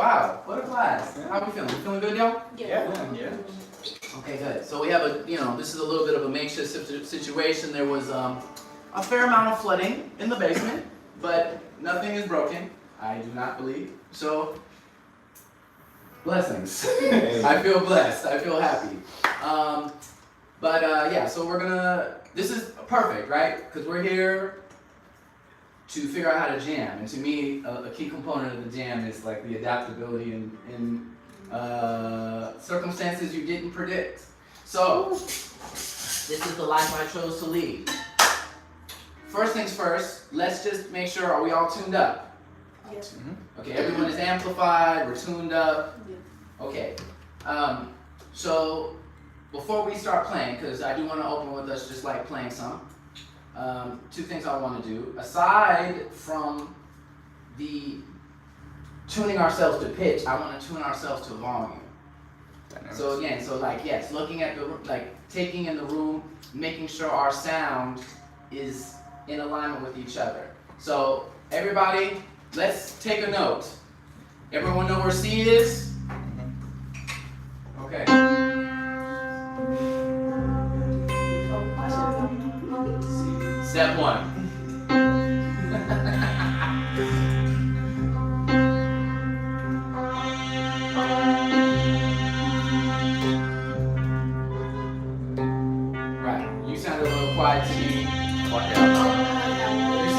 Wow, what a class. How are we feeling? You feeling good, y'all? Yeah. Okay, good. So we have this is a little bit of a makeshift situation. There was a fair amount of flooding in the basement, but nothing is broken, I do not believe. So, blessings. I feel blessed. I feel happy. So this is perfect, right? Because we're here to figure out how to jam. And to me, a key component of the jam is like the adaptability in circumstances you didn't predict. So, this is the life I chose to lead. First things first, let's just make sure, are we all tuned up? Yes. Okay, everyone is amplified, we're tuned up. Okay, so before we start playing, because I do want to open with us just like playing some, two things I want to do. Aside from the tuning ourselves to pitch, I want to tune ourselves to volume. So again, looking at taking in the room, making sure our sound is in alignment with each other. So everybody, let's take a note. Everyone know where C is? Okay. Step one. Right. You sounded a little quiet to me. You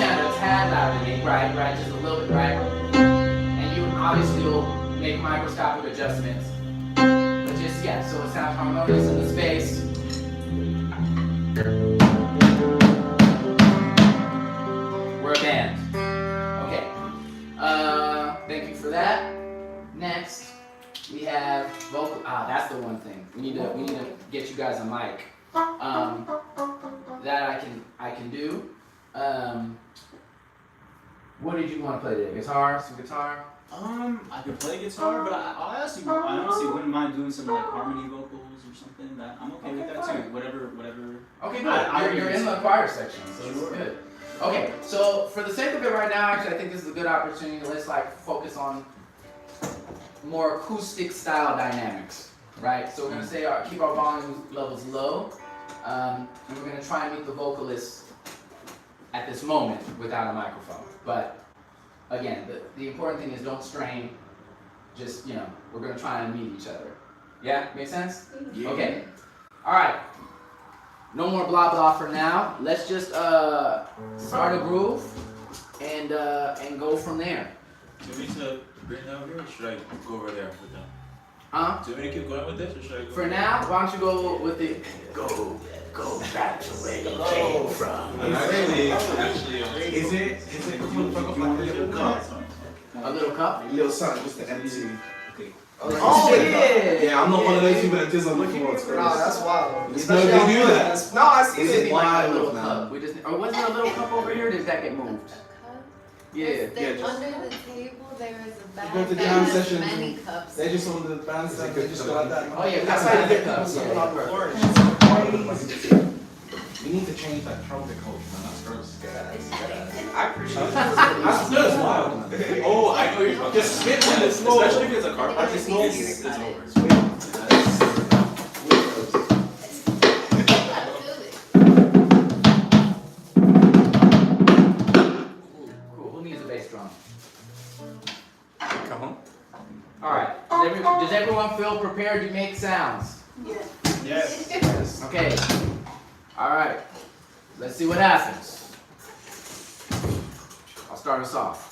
sounded a tad louder to me. Right. Just a little bit, right? And you obviously will make microscopic adjustments. But just, so it sounds harmonious in the space. We're a band. Okay. Thank you for that. Next, we have vocal. That's the one thing. We need to get you guys a mic. That I can do. What did you want to play today? Guitar? Some guitar? I could play guitar, but I honestly wouldn't mind doing some like harmony vocals or something. That I'm okay with that fine. too. Whatever. Okay, good. You're in the choir section, so it's good. Okay, so for the sake of it right now, actually, I think this is a good opportunity. Let's focus on more acoustic style dynamics, right? So we're gonna say keep our volume levels low, and we're gonna try and meet the vocalist at this moment without a microphone. But again, the important thing is don't strain. Just we're gonna try and meet each other. Yeah, make sense? Yeah. Okay. All right. No more blah blah for now. Let's just start a groove and go from there. Do you want me to bring it down here or should I go over there with them? Do you want me to keep going with this or should I go? For now, why don't you go with the go back to where you came from. Actually, Is it a little cup? A little cup? A little something just to empty. Okay. Oh yeah! Yeah, I'm not one of those people that does on the floor. Nah, that's wild. There's no they do that. No, I see Is it. it Like a wild little now? cup. Or was there a little cup over here? Or did that get moved? Yeah. Under the table there is a bag go to that jam has sessions many and cups. They just on the bandstand, they just go like that. Oh yeah, That's how you get people sitting on the floor. It's just crazy. We need to change that trumpet culture, man. That's gross. I appreciate it. That's wild, man. oh, I know you're talking. Just spit on the floor. Especially if it's a car park, it's over. Cool. Who needs a bass drum? Come on. All right. Does everyone feel prepared to make sounds? Yes. Okay. All right. Let's see what happens. I'll start us off.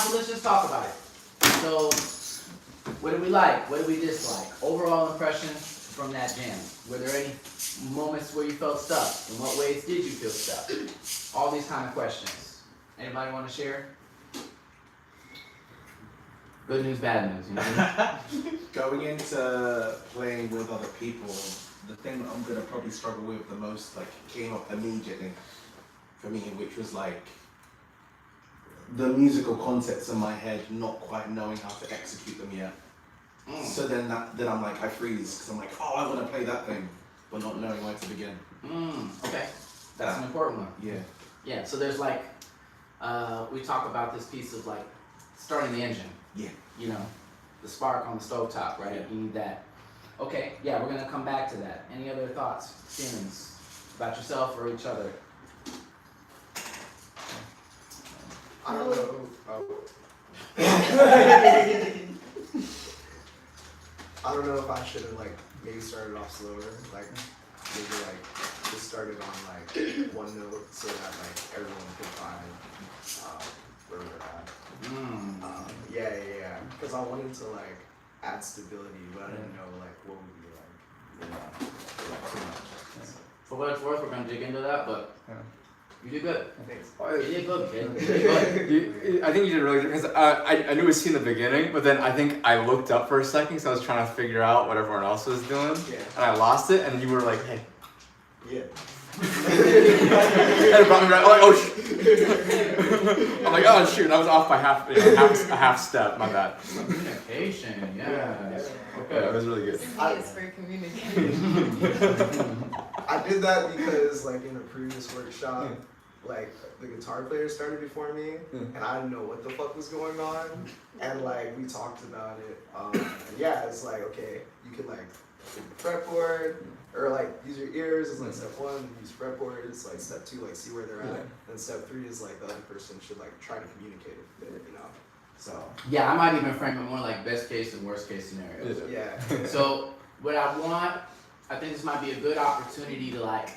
so let's just talk about it. So, what did we like? What did we dislike? Overall impression from that jam. Were there any moments where you felt stuck? In what ways did you feel stuck? All these kind of questions. Anybody want to share? Good news, bad news. You know? Going into playing with other people, the thing that I'm gonna probably struggle with the most, like, came up immediately for me, which was like the musical concepts in my head, not quite knowing how to execute them yet. So then I'm like, I freeze because I'm like, oh, I want to play that thing, but not knowing where to begin. Okay, that's an important one. Yeah. Yeah. So there's like, we talk about this piece of like starting the engine. Yeah. You know, the spark on the stovetop, right? Yeah. You need that. Okay. Yeah, we're gonna come back to that. Any other thoughts, feelings about yourself or each other? I don't know. I don't know if I should have like maybe started off slower, like maybe like just started on like one note so that like everyone could find where we're at. Yeah. Because I wanted to like add stability, but I didn't know like what would be like. For what it's worth, we're gonna dig into that, but you did good. Thanks. You did good, kid. You did good. I think you did really good because I knew it was in the beginning, but then I think I looked up for a second, so I was trying to figure out what everyone else was doing, and I lost it, and you were like, "Hey." Yeah. And it brought me right. I'm like, "Oh shit!" I'm like, "Oh shoot!" And I was off by a half step. My bad. Communication, yeah. Okay, it was really good. C is for communicating. I did that because like in a previous workshop, like the guitar player started before me, and I didn't know what the fuck was going on, and like we talked about it, and yeah, it's like okay, you could like fretboard or like use your ears is like step one, use fretboard is like step two, like see where they're at, and step three is like the other person should like try to communicate with it, you know. So Yeah, I might even frame it more like best case and worst case scenarios. yeah. So what I want, I think this might be a good opportunity to like,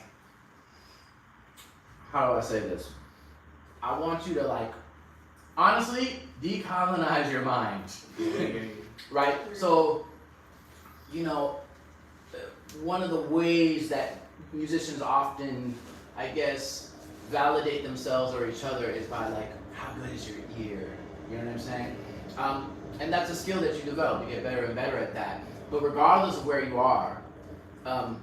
how do I say this? I want you to like, honestly, decolonize your mind, right? So, you know, one of the ways that musicians often, I guess, validate themselves or each other is by like, how good is your ear? You know what I'm saying? And that's a skill that you develop. You get better and better at that. But regardless of where you are, and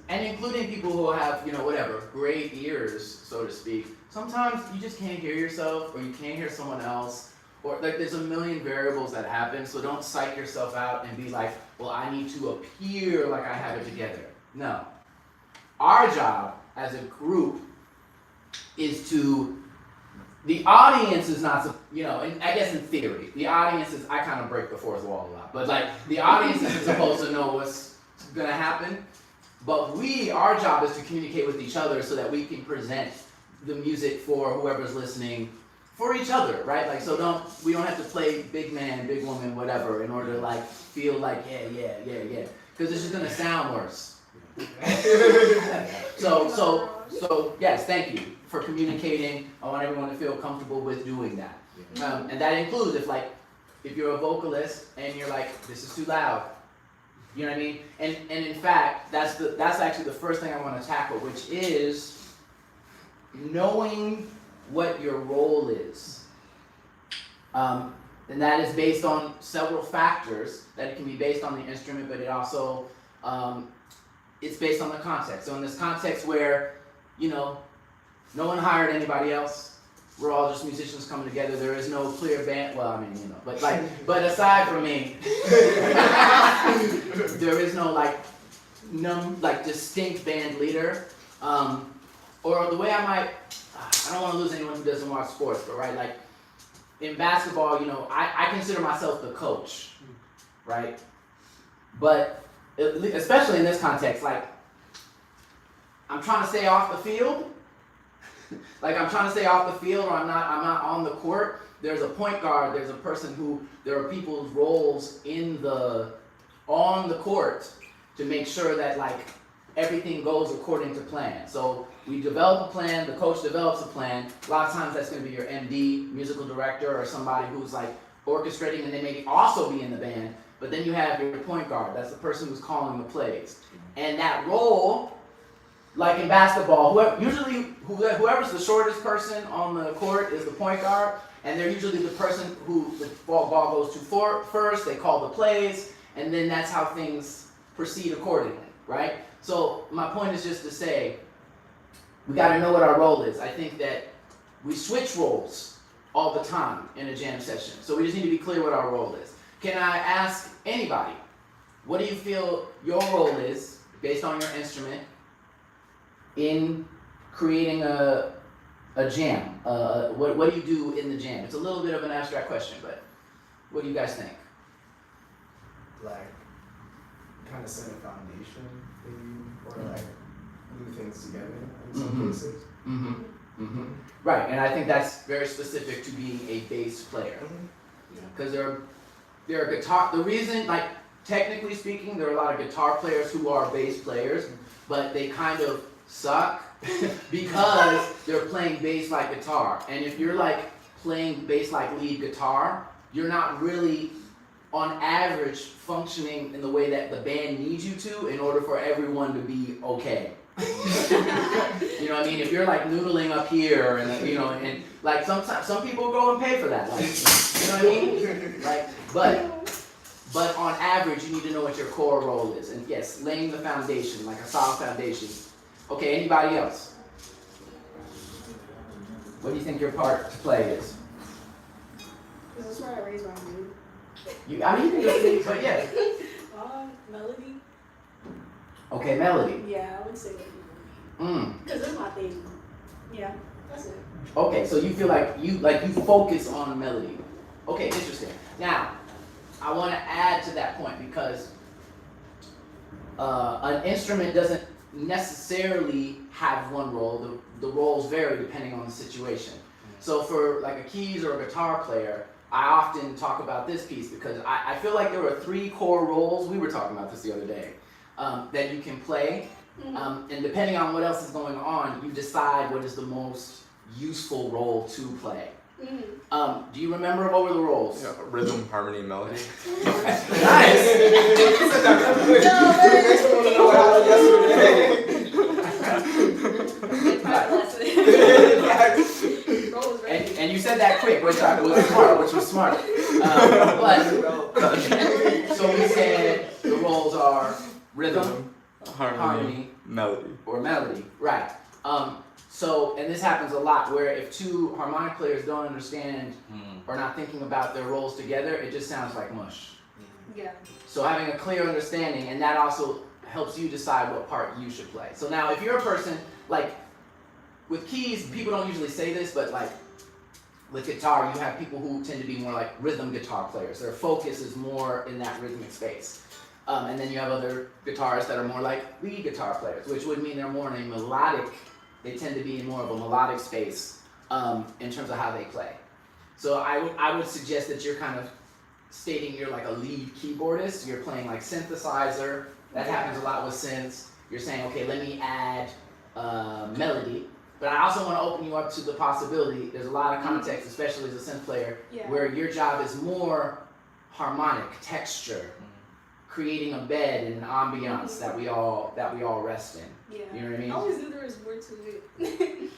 including people who have, you know, whatever, great ears, so to speak, sometimes you just can't hear yourself or you can't hear someone else. Or like there's a million variables that happen, so don't psych yourself out and be like, well, I need to appear like I have it together. No. Our job as a group is to, the audience is not, you know, and I guess in theory, the audience is, I kind of break the fourth wall a lot, but like the audience isn't supposed to know what's gonna happen, but our job is to communicate with each other so that we can present the music for whoever's listening for each other, right? Like, so we don't have to play big man, big woman, whatever, in order to like feel like, yeah, because it's just gonna sound worse. So yes, thank you for communicating. I want everyone to feel comfortable with doing that. And that includes if you're a vocalist and you're like, this is too loud. You know what I mean? And in fact, that's actually the first thing I want to tackle, which is knowing what your role is. And that is based on several factors. That it can be based on the instrument, but it also it's based on the context. So in this context where, you know, no one hired anybody else, we're all just musicians coming together. There is no clear band. Well, I mean, you know, but aside from me, there is no distinct band leader. Or the way I don't want to lose anyone who doesn't watch sports, but right, like in basketball, you know, I consider myself the coach, right? But especially in this context, like I'm trying to stay off the field. Like I'm trying to stay off the field, or I'm not on the court. There's a point guard. There's a person there are people's roles on the court to make sure that like everything goes according to plan. So we develop a plan, the coach develops a plan. A lot of times that's going to be your MD, musical director, or somebody who's like orchestrating, and they may also be in the band. But then you have your point guard. That's the person who's calling the plays. And that role, like in basketball, whoever's the shortest person on the court is the point guard, and they're usually the person who the ball goes to first. They call the plays, and then that's how things proceed accordingly, right? So my point is just to say, we got to know what our role is. I think that we switch roles all the time in a jam session, so we just need to be clear what our role is. Can I ask anybody, what do you feel your role is based on your instrument in creating a jam? What do you do in the jam? It's a little bit of an abstract question, but what do you guys think? Like, kind of set a foundation, maybe, or like glue things together in some cases. Right, and I think that's very specific to being a bass player. Because there are guitar, the reason, like, technically speaking, there are a lot of guitar players who are bass players, but they kind of suck because they're playing bass like guitar. And if you're like playing bass like lead guitar, you're not really on average functioning in the way that the band needs you to in order for everyone to be okay. You know what I mean? If you're like noodling up here and you know, and like sometimes some people go and pay for that, like, you know what I mean? Like, but on average, you need to know what your core role is. And yes, laying the foundation, like a solid foundation. Okay, anybody else? What do you think your part to play is? Because that's where I raise my mood. I mean, you can go sing, but yeah. Melody. Okay, melody. Yeah, I would say that. Because that's my thing. Yeah, that's it. Okay, so you feel like you focus on melody. Okay, interesting. Now, I want to add to that point because an instrument doesn't necessarily have one role. The roles vary depending on the situation. So for like a keys or a guitar player, I often talk about this piece because I feel like there are 3 core roles. We were talking about this the other day. That you can play, and depending on what else is going on, you decide what is the most useful role to play. Do you remember what were the roles? Yeah, rhythm, harmony, melody. Nice. And you said that quick, which was smart. So we said the roles are rhythm, harmony, melody, or melody, right? So, and this happens a lot where if 2 harmonic players don't understand or not thinking about their roles together, it just sounds like mush. Yeah. So having a clear understanding, and that also helps you decide what part you should play. So now if you're a person, like with keys, people don't usually say this, but like with guitar, you have people who tend to be more like rhythm guitar players. Their focus is more in that rhythmic space. And then you have other guitarists that are more like lead guitar players, which would mean they're more in a melodic, they tend to be in more of a melodic space in terms of how they play. So I would suggest that you're kind of stating you're like a lead keyboardist, you're playing like synthesizer, that happens a lot with synths. You're saying, okay, let me add melody, but I also want to open you up to the possibility, there's a lot of context, especially as a synth player, where your job is more harmonic, texture, creating a bed and an ambiance that we all rest in. Yeah. You know what I mean? I always knew there was more to it.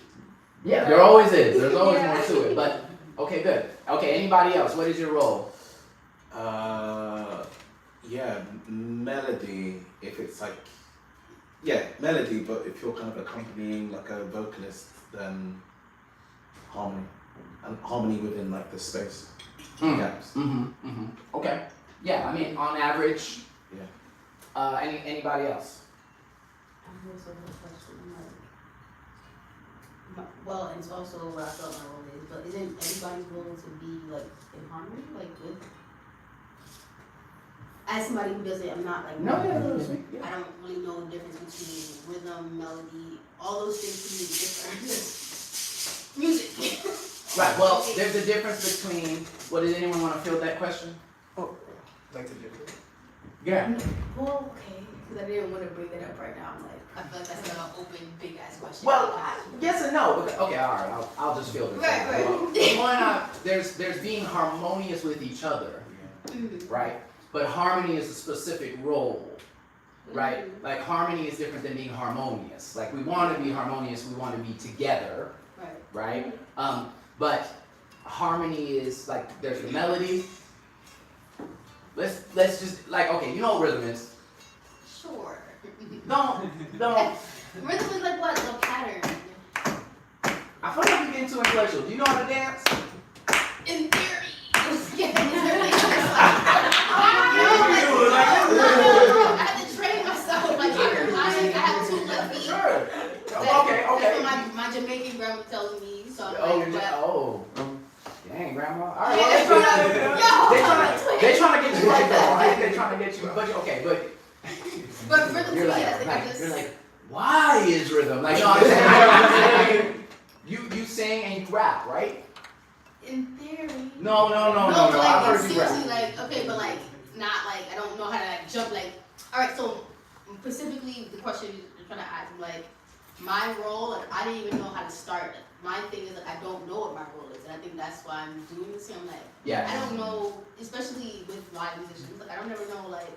Yeah, there always is. There's always more to it. But okay, good. Okay, anybody else? What is your role? Yeah, melody. If it's like, yeah, melody. But if you're kind of accompanying like a vocalist, then harmony, and harmony within like the space gaps. Okay. Yeah, I mean, on average. Yeah. Anybody else? I also have a question. Well, and it's also what I felt my role is, but isn't everybody's role to be like in harmony, like with? As somebody who doesn't, I'm not like. No, I don't really know the difference between rhythm, melody, all those things to me different. Just music. Right. Well, there's a difference between. What does anyone want to field that question? Like the difference. Yeah. Well, okay. Because I didn't want to bring that up right now. I'm like, I feel like that's like an open, big ass question. Well, yes and no. Okay, all right. I'll just field it. Right. Why not? There's being harmonious with each other, right? But harmony is a specific role, right? Like harmony is different than being harmonious. Like we want to be harmonious, we want to be together, right? But harmony is like there's the melody. Let's just like okay, you know what rhythm is? Sure. Don't. Rhythm is like what? A pattern. I feel like you're getting too intellectual. Do you know how to dance? In theory. Yeah, in theory. I had to train myself. Like I have two left feet. Sure. That's Okay. what my Jamaican grandma tells me. So I'm Dang, grandma. All right. Well, they're trying to get you right though, right? They're trying to get you. But okay, But rhythm you're to like, me, I think you're like, why is rhythm? Like, no, I'm saying, you sing and you rap, right? in theory. No. But like, I've heard you seriously, rap. like, okay, but like, not like, I don't know how to like jump, like, alright, so specifically the question you're trying to ask, like, my role, like, I didn't even know how to start. My thing is, like, I don't know what my role is, and I think that's why I'm doing this here. I'm like, I don't know, especially with live musicians, like, I don't ever know, like,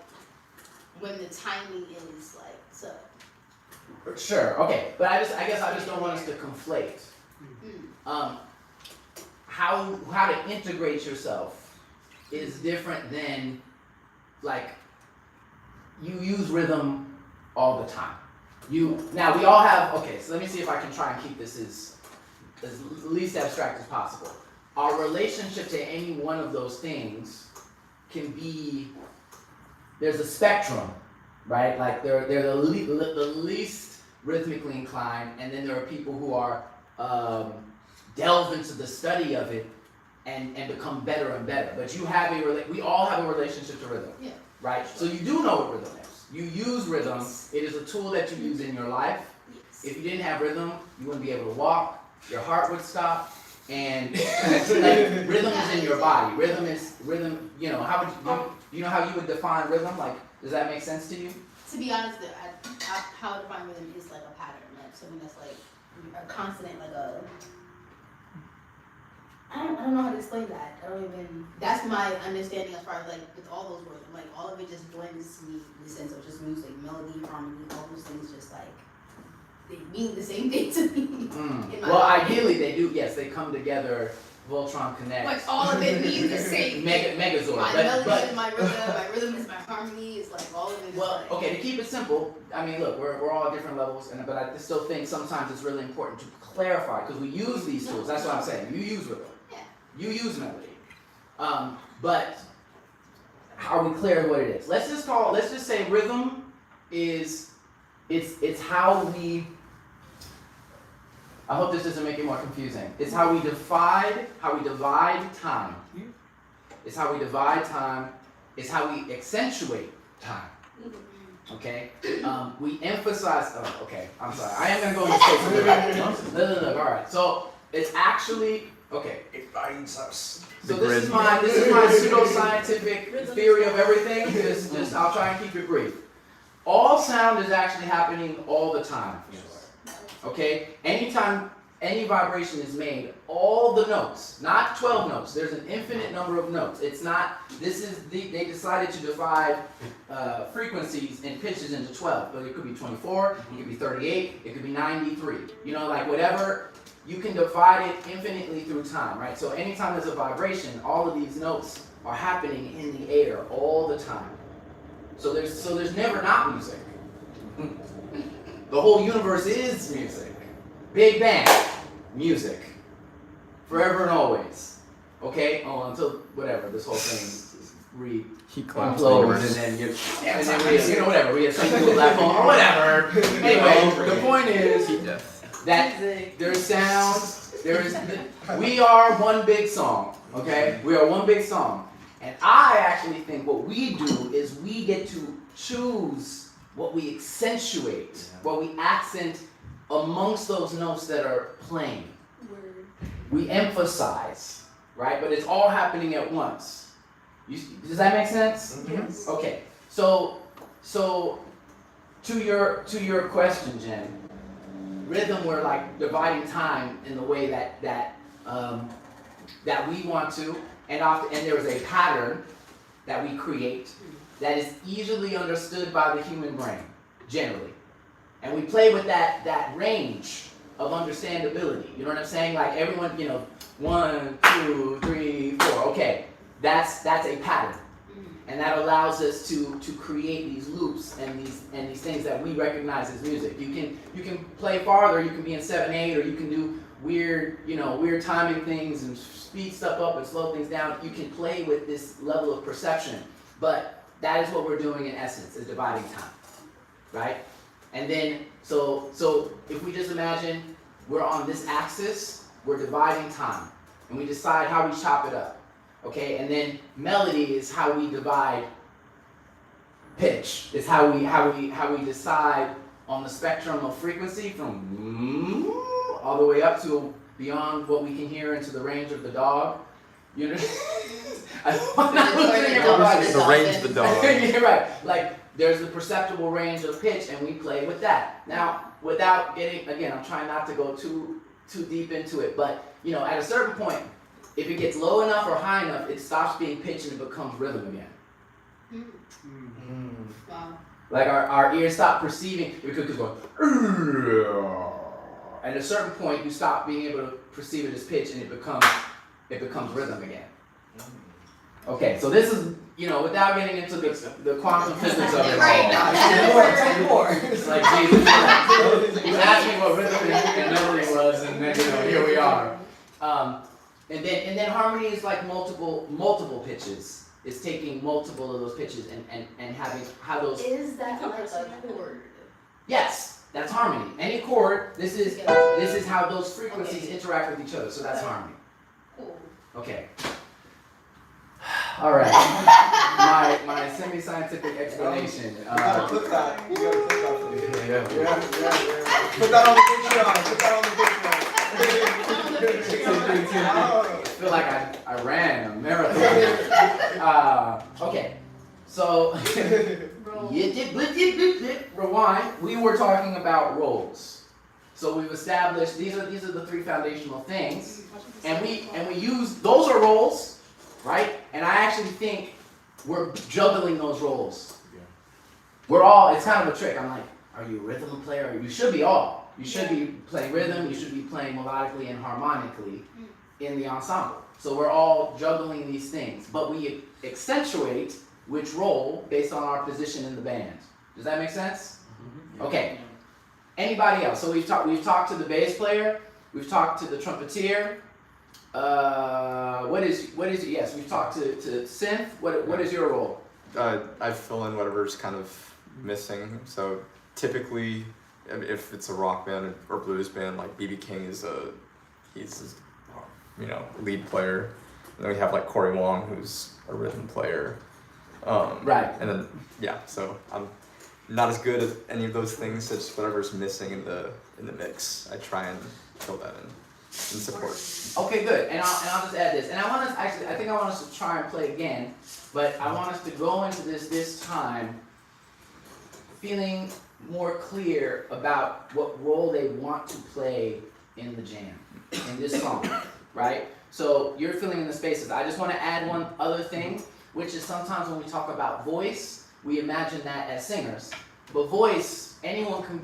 when the timing is, like, so. Sure, okay, but I guess I just don't want us to conflate. How to integrate yourself is different than like you use rhythm all the time. Now we all have so let me see if I can try and keep this as least abstract as possible. Our relationship to any one of those things can be there's a spectrum, right? Like they're the least rhythmically inclined, and then there are people who are delve into the study of it and become better and better. But we all have a relationship to rhythm, right? So you do know what rhythm is. You use rhythm. It is a tool that you use in your life. If you didn't have rhythm, you wouldn't be able to walk. Your heart would stop, and like, rhythm is in your body. Rhythm. You know how would you know how you would define rhythm? Like, does that make sense to you? To be honest, how I define rhythm is like a pattern, like something that's like a consonant, like a. I don't know how to explain that. That's my understanding as far as like with all those words. Like all of it just blends me in the sense of just music, melody, harmony, all those things just like they mean the same thing to me. Well, ideally they do. Yes, they come together. Voltron connect. Like all of it means the same thing. Megazord. My melody is my rhythm is my harmony. It's like all of it. Well, okay. To keep it simple, I mean, look, we're all at different levels, but I still think sometimes it's really important to clarify because we use these tools. That's what I'm saying. You use rhythm. You use melody, but are we clear what it is? Let's just say rhythm is, it's how we, I hope this doesn't make it more confusing. It's how we divide time. It's how we divide time. It's how we accentuate time. Okay? We emphasize, I'm sorry. I am gonna go into space. No, all right. So it's actually, okay. It binds us. So this is my pseudoscientific theory of everything. Just I'll try and keep it brief. All sound is actually happening all the time. Okay? Anytime any vibration is made, all the notes, not 12 notes, there's an infinite number of notes. It's not, they decided to divide frequencies and pitches into 12, but it could be 24, it could be 38, it could be 93. You know, like whatever, you can divide it infinitely through time, right? So anytime there's a vibration, all of these notes are happening in the air all the time. So there's never not music. The whole universe is music. Big Bang, music. Forever and always. Okay? Until whatever, this whole thing implodes and then we whatever, we get something to a black hole or whatever. Anyway, the point is that there's sound, we are one big song, okay? We are one big song. And I actually think what we do is we get to choose what we accentuate, what we accent amongst those notes that are playing. We emphasize, right? But it's all happening at once. Does that make sense? Yes. Okay. So to your question, Jen, rhythm, we're like dividing time in the way that we want to, and there is a pattern that we create that is easily understood by the human brain, generally. And we play with that range of understandability. You know what I'm saying? Like everyone, 1, 2, 3, 4. Okay, that's a pattern. And that allows us to create these loops and these things that we recognize as music. You can play farther, you can be in 7/8, or you can do weird timing things and speed stuff up and slow things down. You can play with this level of perception. But that is what we're doing in essence, is dividing time. Right? And then so if we just imagine we're on this axis, we're dividing time. And we decide how we chop it up. Okay, and then melody is how we divide pitch. It's how we decide on the spectrum of frequency from all the way up to beyond what we can hear into the range of the dog. You know, the range of the dog. You're right. Like there's the perceptible range of pitch, and we play with that. Now, without getting, again, I'm trying not to go too deep into it, but at a certain point, if it gets low enough or high enough, it stops being pitch and it becomes rhythm again. Wow. Like our ears stop perceiving, it could go, at a certain point you stop being able to perceive it as pitch and it becomes rhythm again. Okay, so this is, without getting into the quantum physics of it all. More. It's like Jesus, you asked me what rhythm and melody was, and then here we are. And then harmony is like multiple pitches. It's taking multiple of those pitches and having how those. Is that like a chord? Yes, that's harmony. Any chord. This is how those frequencies interact with each other. So that's harmony. Cool. Okay. All right. my semi-scientific explanation. You gotta put that for me. Yeah. Put that on the Patreon. I feel like I ran a marathon. Okay, so rewind. We were talking about roles. So we've established these are the three foundational things, and we use those are roles, right? And I actually think we're juggling those roles. Yeah. We're all. It's kind of a trick. I'm like, are you a rhythm player? You should be all. You should be playing rhythm. You should be playing melodically and harmonically in the ensemble. So we're all juggling these things, but we accentuate which role based on our position in the band. Does that make sense? Mm-hmm. Okay. Anybody else? So we've talked to the bass player. We've talked to the trumpeter. Yes, we've talked to synth. What is your role? I fill in whatever's kind of missing. So typically, if it's a rock band or blues band, like B.B. King he's lead player. And then we have like Corey Wong, who's a rhythm player. Right. And then so I'm not as good at any of those things. So just whatever's missing in the mix, I try and fill that in and support. Okay, good. And I'll just add this. And I think I want us to try and play again, but I want us to go into this time feeling more clear about what role they want to play in the jam, in this song, right? So you're filling in the spaces. I just want to add one other thing, which is sometimes when we talk about voice, we imagine that as singers. But voice, anyone can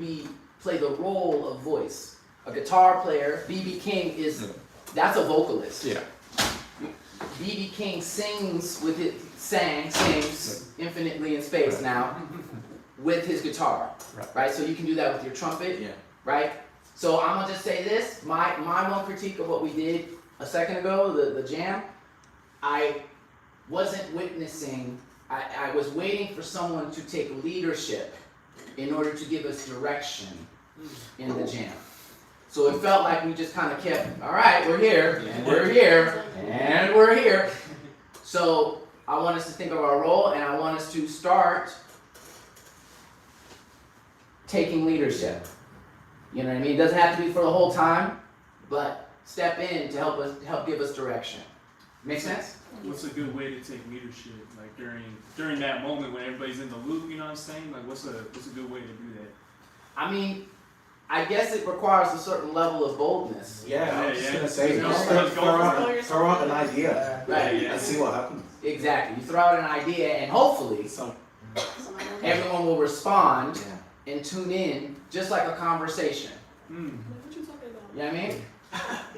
play the role of voice. A guitar player, B.B. King that's a vocalist. Yeah. B.B. King sings infinitely in space now with his guitar, right? So you can do that with your trumpet, right? So I'm gonna just say this, my one critique of what we did a second ago, the jam, I wasn't witnessing, I was waiting for someone to take leadership in order to give us direction in the jam. So it felt like we just kind of kept, all right, we're here, and we're here, and we're here. So I want us to think of our role, and I want us to start taking leadership. You know what I mean? It doesn't have to be for the whole time, but step in to help give us direction. Make sense? what's a good way to take leadership, like during that moment when everybody's in the loop? You know what I'm saying? Like, what's a good way to do that? I mean, I guess it requires a certain level of boldness. Yeah, I was just gonna say, Yeah. just throw out an idea Right. and see what happens. Exactly. You throw out an idea, and hopefully everyone will respond Yeah. and tune in, just like a conversation. What you talking about? You know what I mean?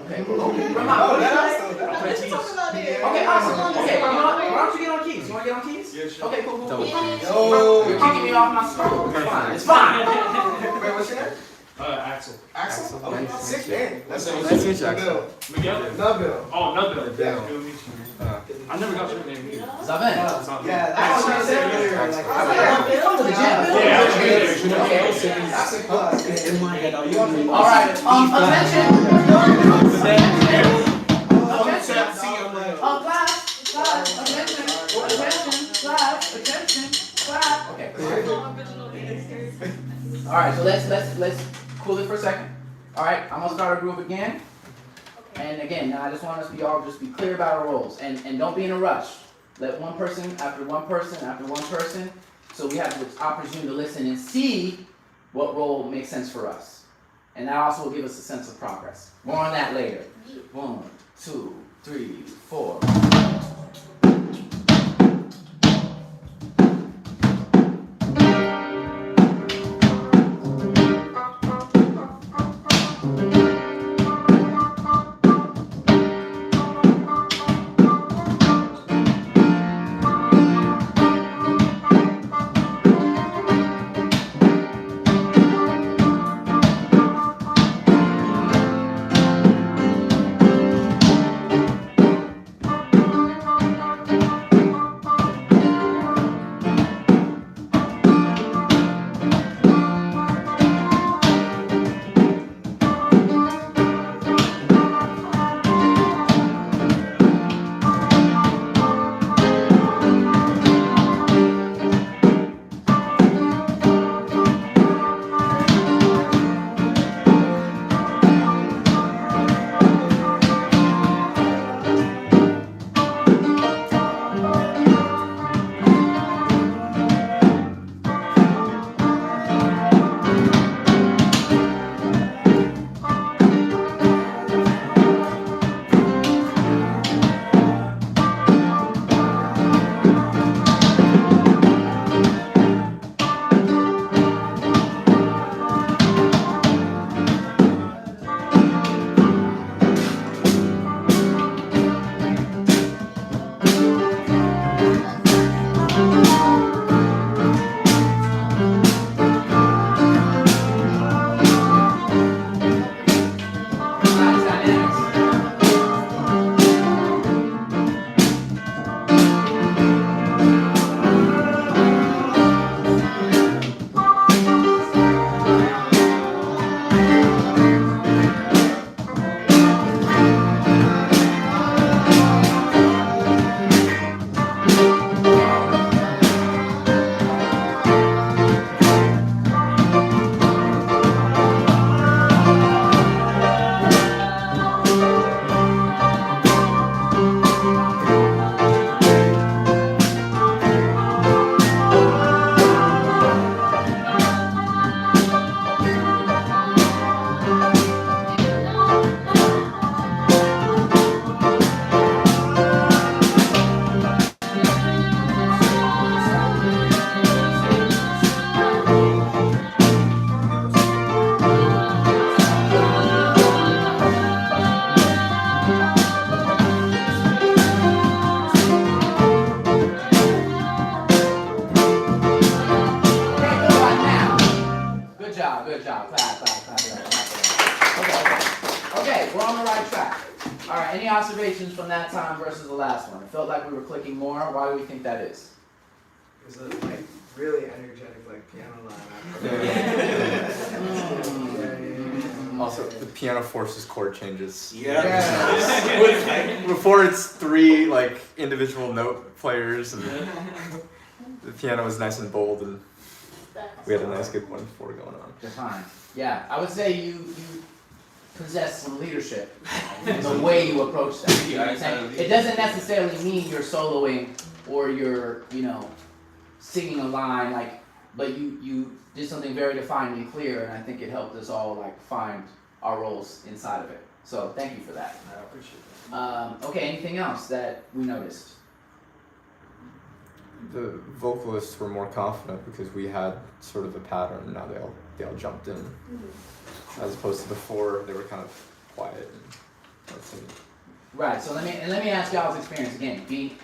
Okay. Oh, Ramon, that's What you talking about there? okay, awesome. Okay, Ramon, why don't you get on keys? You want to get on keys? Yeah, sure. Okay, cool. Double keys. You're kicking me off my stool. It's fine. It's fine. Wait, what's your name? Axel. Axel? Axel. Okay. Sick name. That's Nice to meet you, Axel. Bill. Miguel? Nabil. Oh, Nabil. Yeah. Good to meet you. I never got your name either. Zaven. Yeah, that's what I said earlier. Like, Come to the gym, Bill. Yeah. Okay. that's a class. In my head, are you on All right. Attention. Class. Attention. Class. Okay. All right. So let's cool it for a second. All right. I'm gonna start a group again. And again, now I just want us to be all just be clear about our roles and don't be in a rush. Let one person after one person, so we have the opportunity to listen and see what role makes sense for us. And that also will give us a sense of progress. More on that later. 1, 2, 3, 4. Any observations from that time versus the last one? It felt like we were clicking more. Why do we think that is? Is it like really energetic, like piano line? Also, the piano forces chord changes. Yeah. Before it's 3 like individual note players, and the piano was nice and bold, and we had a nice good 1-4 going on. Fine. Yeah, I would say you possess some leadership in the way you approach that. You know what I'm saying? It doesn't necessarily mean you're soloing or you're, singing a line, but you did something very defined and clear, and I think it helped us all find our roles inside of it. So thank you for that. I appreciate that. Okay, anything else that we noticed? The vocalists were more confident because we had sort of a pattern. Now they all jumped in, as opposed to before they were kind of quiet and singing. Right. So let me ask y'all's experience again. Being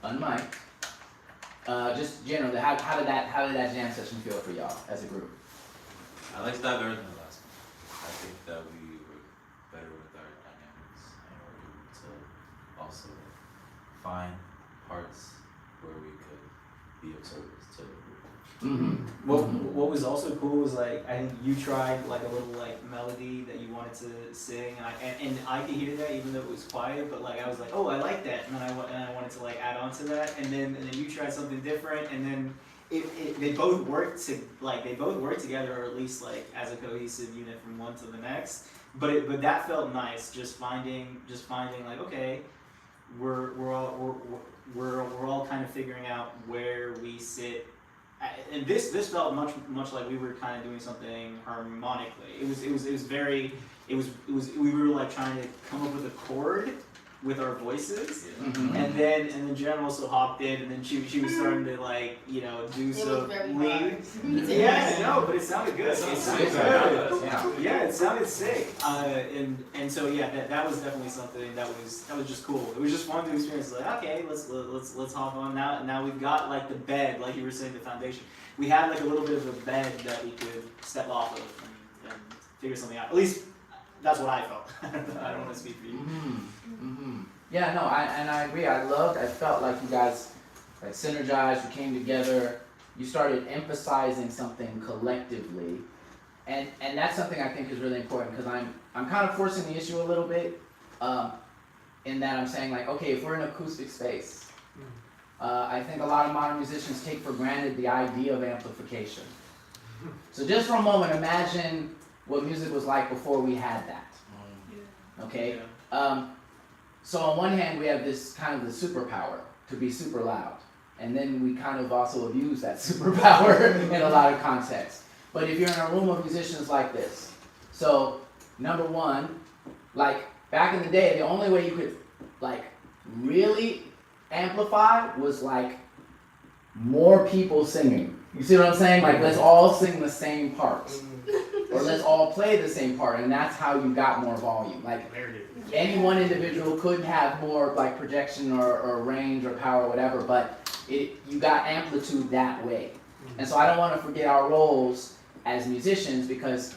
unmiked. Just generally, how did that jam session feel for y'all as a group? I liked that better than the last one. I think that we were better with our dynamics and were able to also find parts where we could be of service to the group. Mm-hmm. What was also cool was I think you tried a little melody that you wanted to sing, and I could hear that even though it was quiet, but I was oh, I like that, and then I wanted to add on to that, and then you tried something different, and then they both worked together, or at least as a cohesive unit from one to the next. But that felt nice, just finding okay, we're all kind of figuring out where we sit. And this felt much like we were kind of doing something harmonically. It was we were trying to come up with a chord with our voices, and then Jen also hopped in, and then she was starting to do some lead. Yeah, no, but it sounded good. It sounded good. Yeah, it sounded sick. And so that was definitely something that was just cool. It was just fun to experience. Okay, let's hop on now. Now we've got the bed, like you were saying, the foundation. We had a little bit of a bed that we could step off of and figure something out. At least that's what I felt. I don't want to speak for you. Yeah, no, I agree. I felt like you guys synergized, you came together, you started emphasizing something collectively. And that's something I think is really important, because I'm kind of forcing the issue a little bit, in that I'm saying okay, if we're in an acoustic space, I think a lot of modern musicians take for granted the idea of amplification. So just for a moment, imagine what music was like before we had that. Okay? So on one hand, we have this kind of the superpower to be super loud. And then we kind of also abuse that superpower in a lot of contexts. But if you're in a room of musicians like this, so number one, back in the day, the only way you could really amplify was more people singing. You see what I'm saying? Let's all sing the same parts. Or let's all play the same part, and that's how you got more volume. Any one individual could have more projection or range or power or whatever, but you got amplitude that way. And so I don't want to forget our roles as musicians, because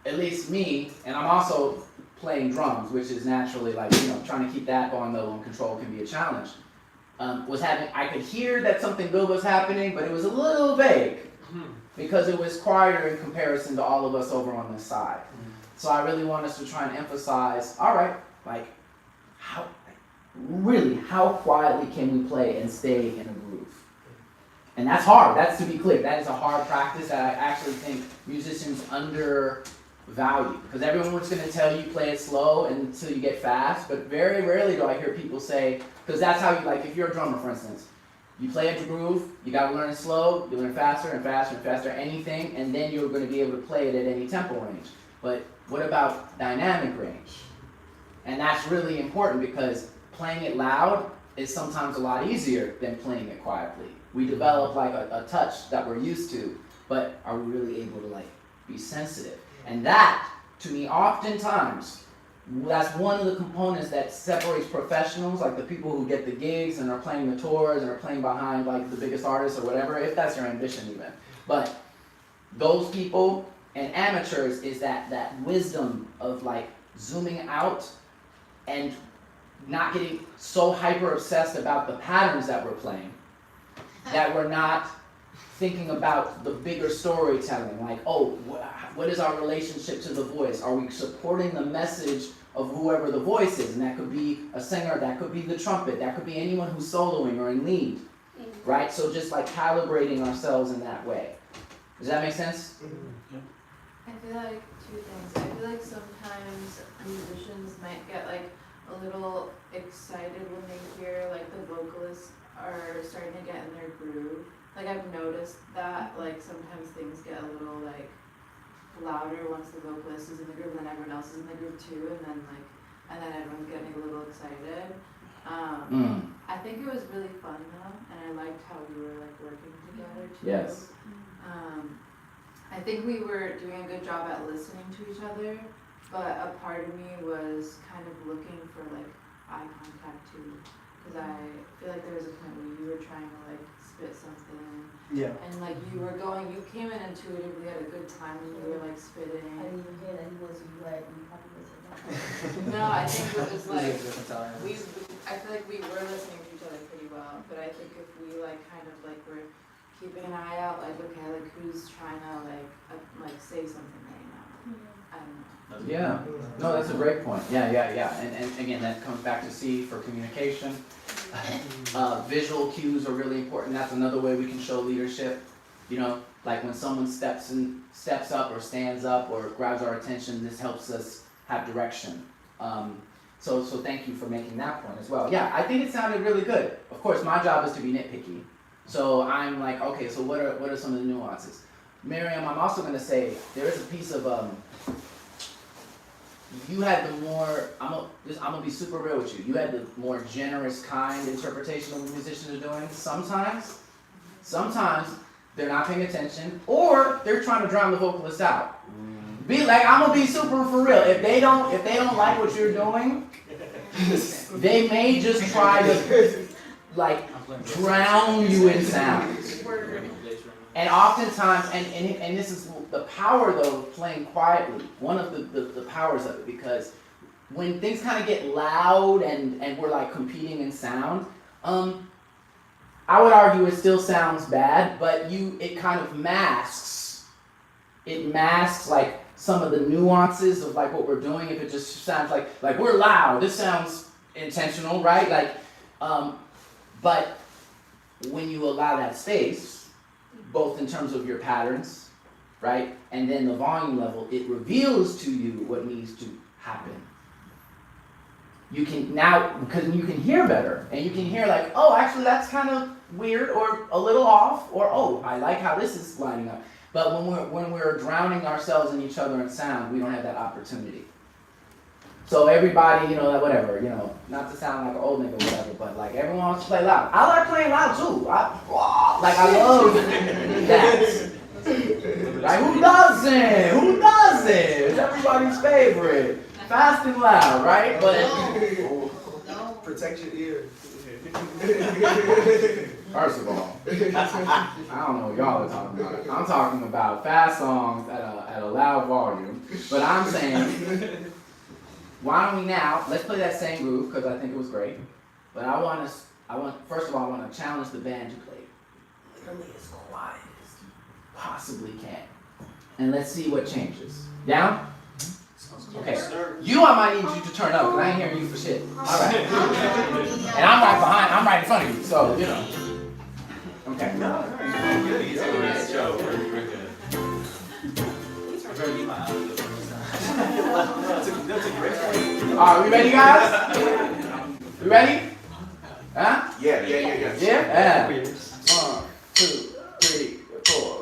at least me, and I'm also playing drums, which is naturally trying to keep that volume level in control can be a challenge. I could hear that something good was happening, but it was a little vague, because it was quieter in comparison to all of us over on this side. So I really want us to try and emphasize, all right, how quietly can we play and stay in a groove? And that's hard. That's, to be clear, that is a hard practice that I actually think musicians undervalue. Because everyone's going to tell you play it slow until you get fast, but very rarely do I hear people say, because that's how you, if you're a drummer, for instance, you play a groove, you got to learn it slow, you learn faster and faster and faster, anything, and then you're going to be able to play it at any tempo range. But what about dynamic range? And that's really important, because playing it loud is sometimes a lot easier than playing it quietly. We develop a touch that we're used to, but are we really able to be sensitive? And that, to me, oftentimes, that's one of the components that separates professionals, the people who get the gigs and are playing the tours and are playing behind the biggest artists or whatever, if that's your ambition even. But those people and amateurs is that wisdom of zooming out and not getting so hyper obsessed about the patterns that we're playing, that we're not thinking about the bigger storytelling, what is our relationship to the voice? Are we supporting the message of whoever the voice is? And that could be a singer, that could be the trumpet, that could be anyone who's soloing or in lead, right? So just calibrating ourselves in that way. Does that make sense? I feel like two things. I feel like sometimes musicians might get like a little excited when they hear like the vocalists are starting to get in their groove. Like I've noticed that like sometimes things get a little like louder once the vocalist is in the groove and then everyone else is in the groove too, and then everyone's getting a little excited. I think it was really fun though, and I liked how we were like working together too. Yes. I think we were doing a good job at listening to each other, but a part of me was kind of looking for like eye contact too, because I feel like there was a point where you were trying to like spit something, Yeah. and like you came in intuitively at a good time and you were like spitting. I didn't even hear that he was like, you probably wasn't. No, I think it was like different times. I feel like we were listening to each other pretty well, but I think if we like kind of like were keeping an eye out, like okay, like who's trying to like say something right now. I don't know. Yeah. No, that's a great point. Yeah. And again, that comes back to C for communication. Visual cues are really important. That's another way we can show leadership. You know, like when someone steps up or stands up or grabs our attention, this helps us have direction. So thank you for making that point as well. Yeah, I think it sounded really good. Of course, my job is to be nitpicky. So I'm like, okay, so what are some of the nuances? Miriam, I'm also going to say there is a piece of you had the more. I'm gonna be super real with you. You had the more generous, kind interpretation of what musicians are doing. Sometimes they're not paying attention, or they're trying to drown the vocalist out. Be like, I'm gonna be super for real. If they don't like what you're doing, they may just try to like drown you in sound. And oftentimes, and this is the power though of playing quietly. One of the powers of it, because when things kind of get loud and we're like competing in sound, I would argue it still sounds bad, but it kind of masks. It masks like some of the nuances of like what we're doing. If it just sounds like we're loud, this sounds intentional, right? Like, but when you allow that space, both in terms of your patterns, right, and then the volume level, it reveals to you what needs to happen. You can now, because you can hear better, and you can hear like, oh, actually that's kind of weird, or a little off, or oh, I like how this is lining up. But when we're drowning ourselves in each other in sound, we don't have that opportunity. So everybody, whatever, not to sound like an old nigga or whatever, but like everyone wants to play loud. I like playing loud too. I love that. Like who doesn't? Who doesn't? It's everybody's favorite. Fast and loud, right? But Protect your ears. first of all, I don't know what y'all are talking about. I'm talking about fast songs at a loud volume. But I'm saying, why don't we now, let's play that same groove, because I think it was great. But first of all, I want to challenge the band to play literally as quiet as you possibly can. And let's see what changes. Down? Okay. I might need you to turn up, because I ain't hearing you for shit. All right. And I'm right in front of you, so, Okay. Alright, we ready, guys? We ready? Huh? Yeah. Yeah? 1, 2, 3, 4.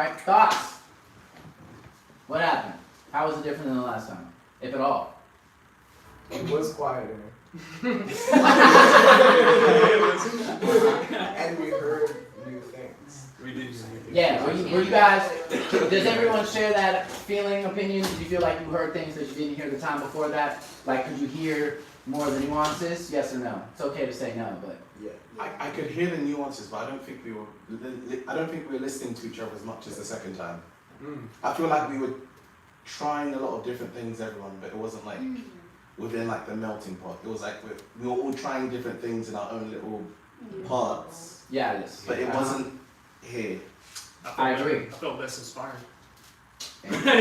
Alright, thoughts? What happened? How was it different than the last time? If at all? It was quieter. And we heard new things. We did. Yeah, were you guys, does everyone share that feeling, opinion? Did you feel like you heard things that you didn't hear the time before that? Like, could you hear more of the nuances? Yes or no? It's okay to say no, but. Yeah. I could hear the nuances, but I don't think we were listening to each other as much as the second time. I feel like we were trying a lot of different things, everyone, but it wasn't like within like the melting pot. It was like we were all trying different things in our own little parts, Yeah, yes. but it wasn't here. I agree. I felt less inspired. What about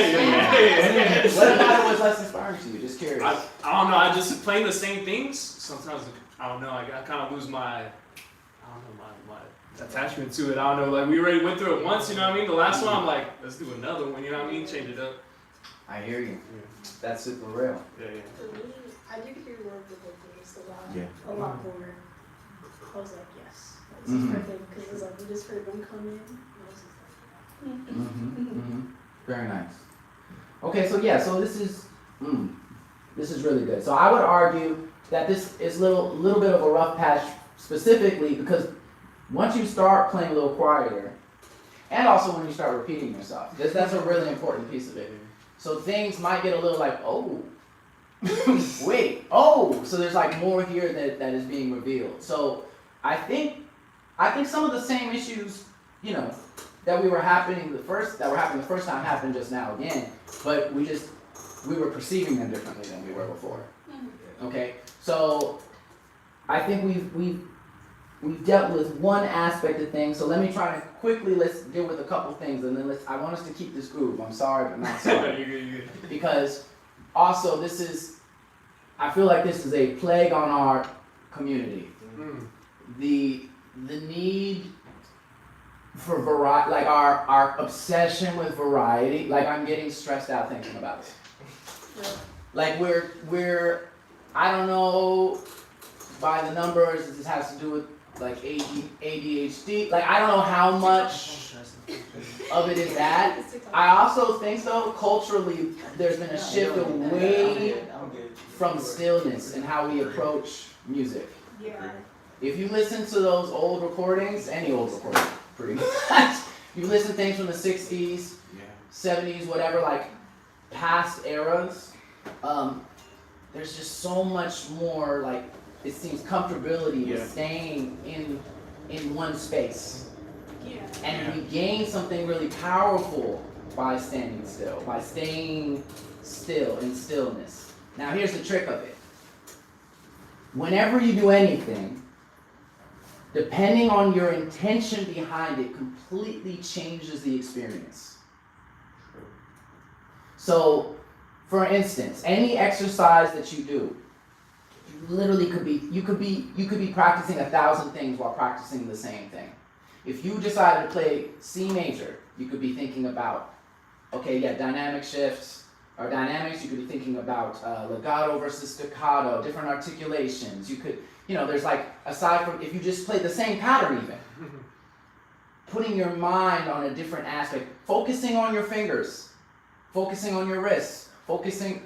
it was less inspiring to you? Just curious. I don't know. I just playing the same things. Sometimes I don't know. I kind of lose my attachment to it. I don't know. Like we already went through it once. You know what I mean? The last one, I'm like, let's do another one. You know what I mean? Change it up. I hear you. Yeah. That's super real. Yeah. For me, I did hear more of the vocals a lot more. I was like, yes, this is perfect because it was like we just heard them come in. And I was just like, Very nice. Okay, so yeah, so this is really good. So I would argue that this is little bit of a rough patch specifically because once you start playing a little quieter, and also when you start repeating yourself, that's a really important piece of it. So things might get a little like, oh, wait, oh, so there's like more here that is being revealed. So I think some of the same issues, you know, that were happening the first time happened just now again, but we were perceiving them differently than we were before. Okay, so I think we've dealt with one aspect of things. So let me try to quickly let's deal with a couple things, and then I want us to keep this groove. I'm sorry, but not sorry. You're good. Because also I feel like this is a plague on our community. The need for variety, like our obsession with variety, like I'm getting stressed out thinking about it. Like we're I don't know by the numbers, this has to do with like ADHD, like I don't know how much of it is that. I also think though, culturally, there's been a shift away from stillness in how we approach music. yeah. If you listen to those old recordings, any old recording, pretty much, you listen to things from the 60s, 70s, whatever, like past eras, there's just so much more, like, it seems comfortability with staying in one space. Yeah. And we gain something really powerful by standing still, by staying still in stillness. Now here's the trick of it. Whenever you do anything, depending on your intention behind it, completely changes the experience. So, for instance, any exercise that you do, you literally you could be practicing 1,000 things while practicing the same thing. If you decided to play C major, you could be thinking about, dynamic shifts or dynamics. You could be thinking about legato versus staccato, different articulations. You could, there's like, aside from, if you just play the same pattern even, putting your mind on a different aspect, focusing on your fingers, focusing on your wrists, focusing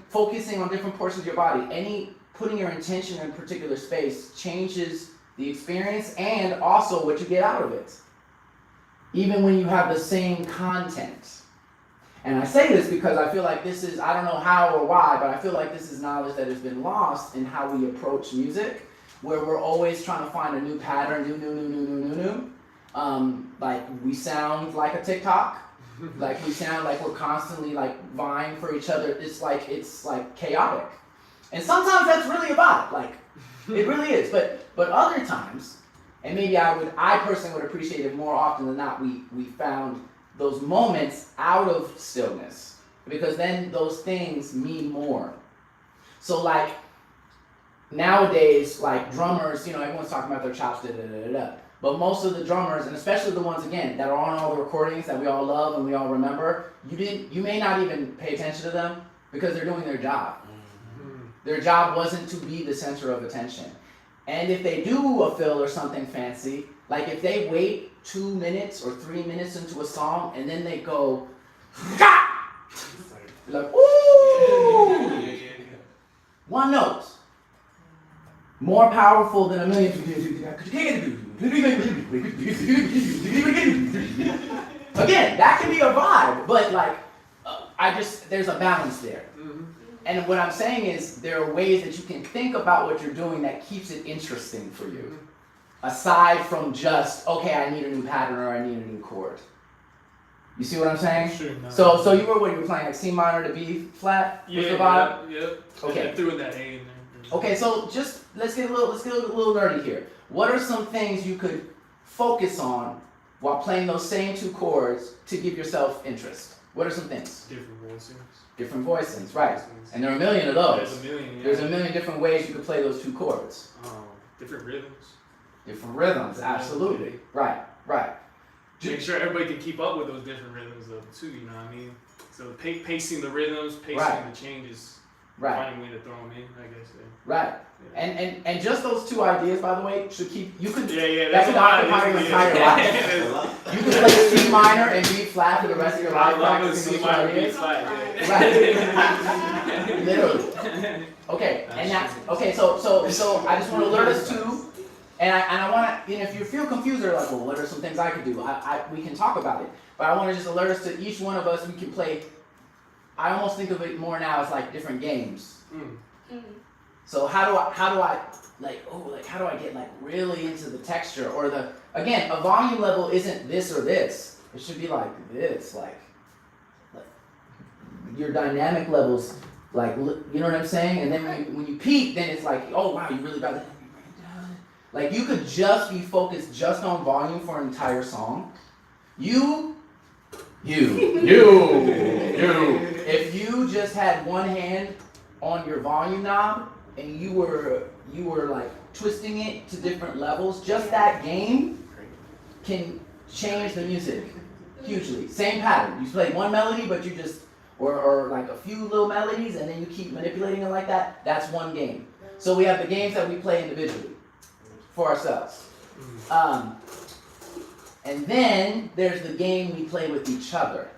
on different portions of your body, putting your intention in a particular space changes the experience and also what you get out of it. Even when you have the same content. And I say this because I feel like this is, I don't know how or why, but I feel like this is knowledge that has been lost in how we approach music, where we're always trying to find a new pattern, new. Like we sound like a TikTok. Like we sound like we're constantly like vying for each other. It's like chaotic. And sometimes that's really about it. Like it really is. But other times, and maybe I personally would appreciate it more often than not, we found those moments out of stillness. Because then those things mean more. So like nowadays, like drummers, everyone's talking about their chops, But most of the drummers, and especially the ones again that are on all the recordings that we all love and we all remember, you may not even pay attention to them because they're doing their job. Their job wasn't to be the center of attention. And if they do a fill or something fancy, like if they wait 2 minutes or 3 minutes into a song and then they go, like, ooh! One note. More powerful than a million. Again, that can be a vibe, but like, there's a balance there. And what I'm saying is, there are ways that you can think about what you're doing that keeps it interesting for you. Aside from just, okay, I need a new pattern or I need a new chord. You see what I'm saying? Sure, no. So you were playing like C minor to B flat with the vibe? Yeah. Okay. I threw in that A in there. Okay, so just let's get a little nerdy here. What are some things you could focus on while playing those same 2 chords to give yourself interest? What are some things? Different voicings. Different voicings, right? And there are a million of those. There's a million. Yeah. There's a million different ways you could play those 2 chords. Different rhythms. Different rhythms, absolutely. Right. Make sure everybody can keep up with those different rhythms though, too, you know what I mean? So pacing the rhythms, pacing the changes, finding a way to throw them in, I guess. Yeah. Right. Yeah. And just those 2 ideas, by the way, should keep, you could, Yeah, that that's could a lot. occupy your entire life. You could play C minor and B flat for the rest of your life. I love practicing C those minor, B ideas. flat. Right. Literally. Okay, and that's, okay, so I just want to alert us to, and I want to, if you feel confused or like, well, what are some things I could do? We can talk about it, but I want to just alert us to each one of us, we can play, I almost think of it more now as like different games. So how do I get like really into the texture or again, a volume level isn't this or this. It should be like this, like your dynamic levels, like, you know what I'm saying? And then when you peak, then it's like, oh wow, you really got to, like you could just be focused just on volume for an entire song. You. If you just had one hand on your volume knob and you were like twisting it to different levels, just that game can change the music hugely. Same pattern. You play one melody, but you just, or like a few little melodies, and then you keep manipulating it like that. That's one game. So we have the games that we play individually for ourselves. And then there's the game we play with each other.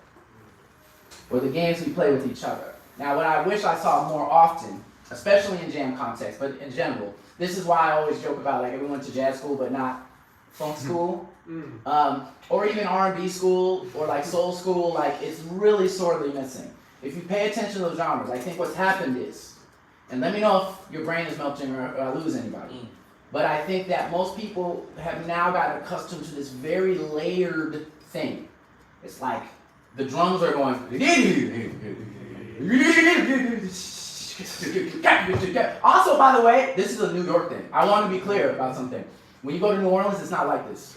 Or the games we play with each other. Now what I wish I saw more often, especially in jam context, but in general, this is why I always joke about like we went to jazz school but not funk school. Or even R&B school or like soul school, like it's really sorely missing. If you pay attention to those genres, I think what's happened is, and let me know if your brain is melting or I lose anybody. But I think that most people have now got accustomed to this very layered thing. It's like the drums are going. Also, by the way, this is a New York thing. I want to be clear about something. When you go to New Orleans, it's not like this.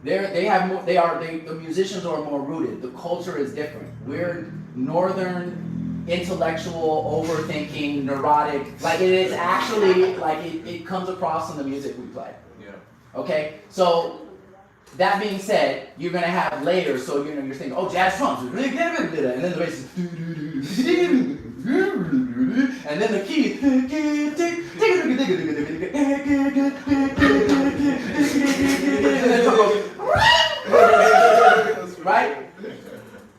The musicians are more rooted. The culture is different. We're northern, intellectual, overthinking, neurotic. Like it is actually, like it comes across in the music we play. Yeah. Okay? So, that being said, you're going to have layers, so you're thinking, oh, jazz drums, and then the bass is, and then the key, right?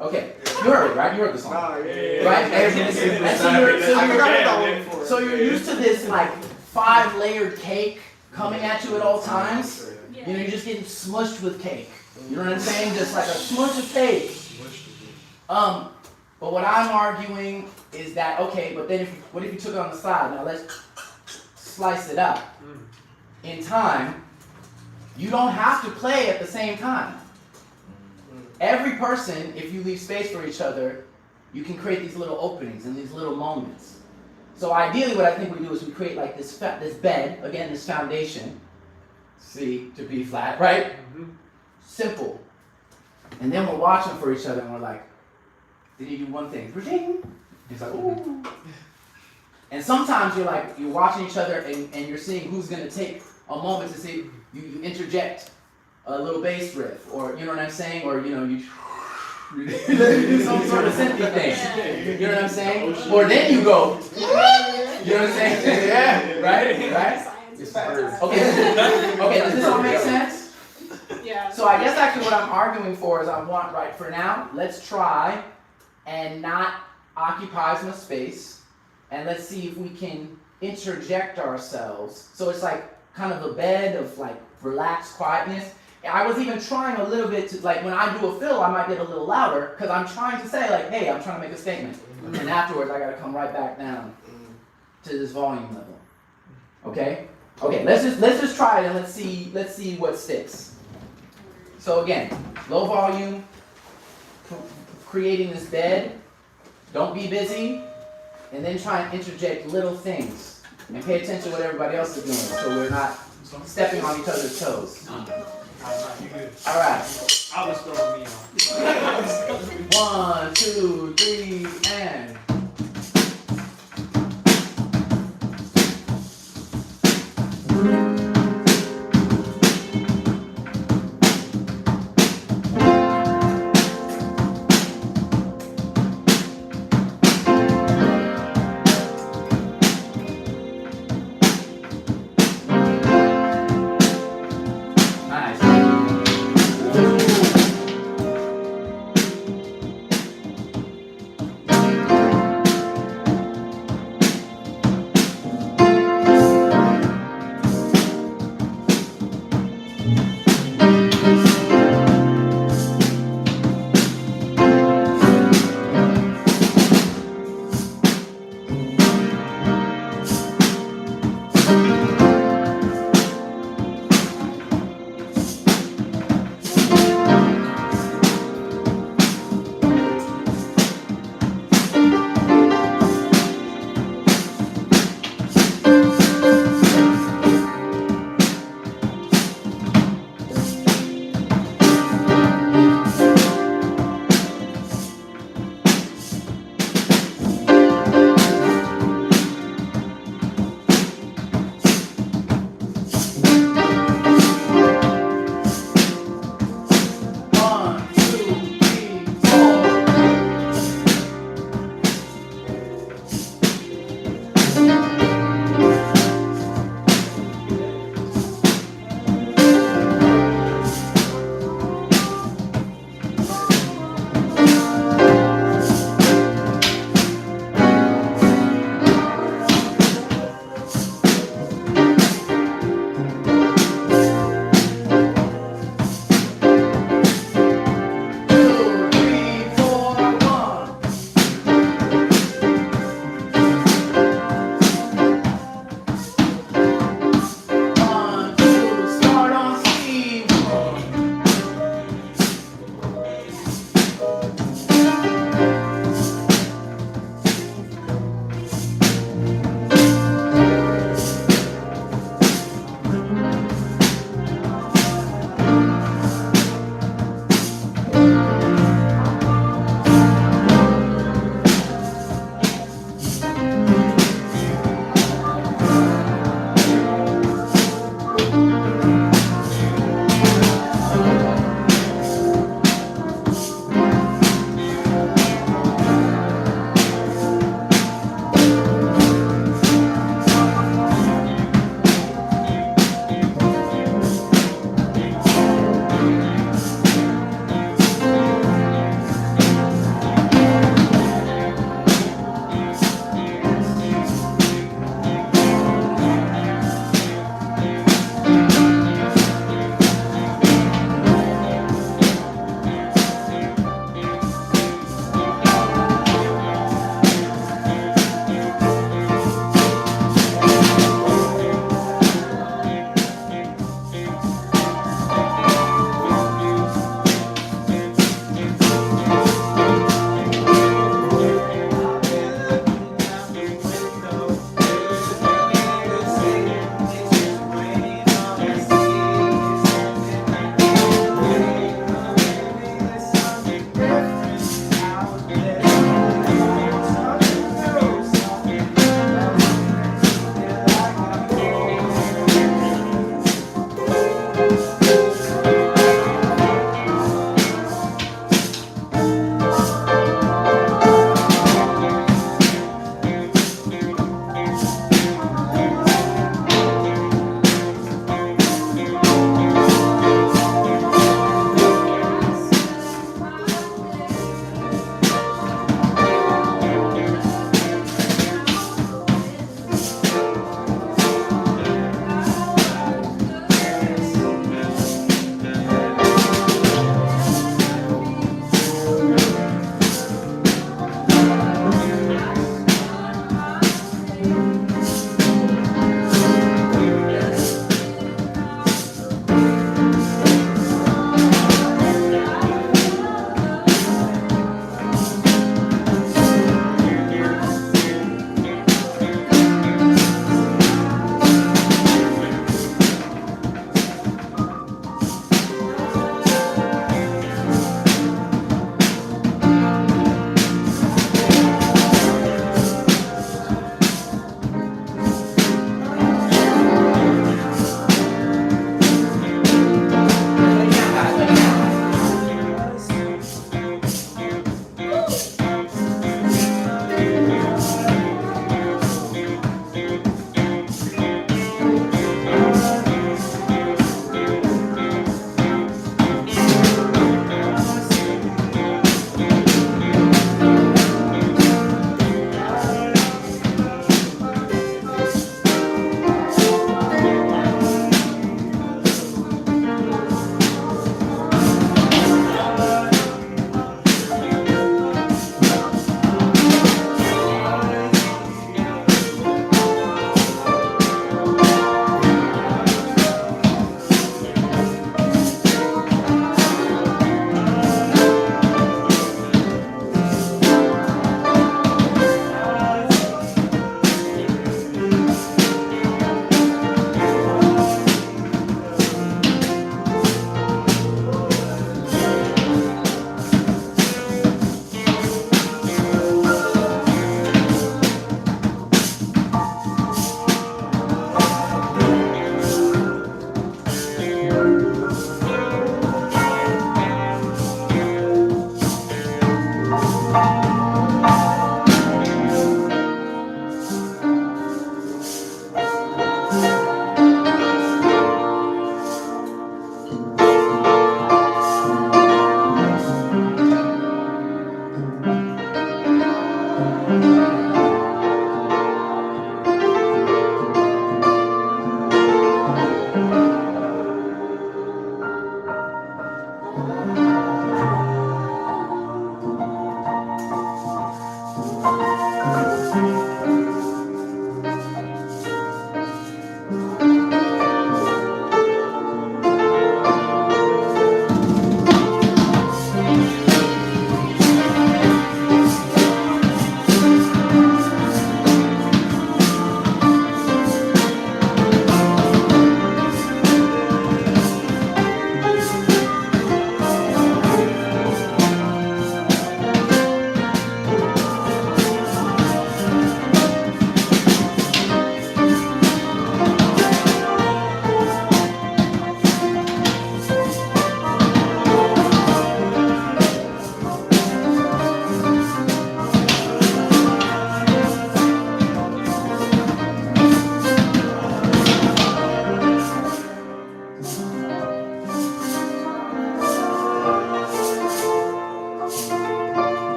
Okay, you heard it, right? You heard the song, right? And so you're used to this like 5-layered cake coming at you at all times. You know, you're just getting smushed with cake. You know what I'm saying? Just like a smush of cake. But what I'm arguing is that, okay, but then what if you took it on the side? Now let's slice it up. In time, you don't have to play at the same time. Every person, if you leave space for each other, you can create these little openings and these little moments. So ideally what I think we do is we create like this bed, again, this foundation, C to B flat, right? Simple. And then we're watching for each other and we're like, did he do one thing? He's like, ooh. And sometimes you're watching each other and you're seeing who's gonna take a moment to see, you interject a little bass riff, or you know what I'm saying? Or you do some sort of synthy thing. You know what I'm saying? Or then you go, you know what I'm saying? Yeah, right? Okay, does this all make sense? So I guess actually what I'm arguing for is I want, right, for now, let's try and not occupy some space, and let's see if we can interject ourselves. So it's like kind of a bed of like relaxed quietness. I was even trying a little bit to, like when I do a fill, I might get a little louder because I'm trying to say like, hey, I'm trying to make a statement. And afterwards I gotta come right back down to this volume level. Okay? Okay, let's just try it and let's see what sticks. So again, low volume, creating this bed, don't be busy, and then try and interject little things. And pay attention to what everybody else is doing so we're not stepping on each other's toes. Alright. I was throwing me on. 1, 2, 3, and. Nice.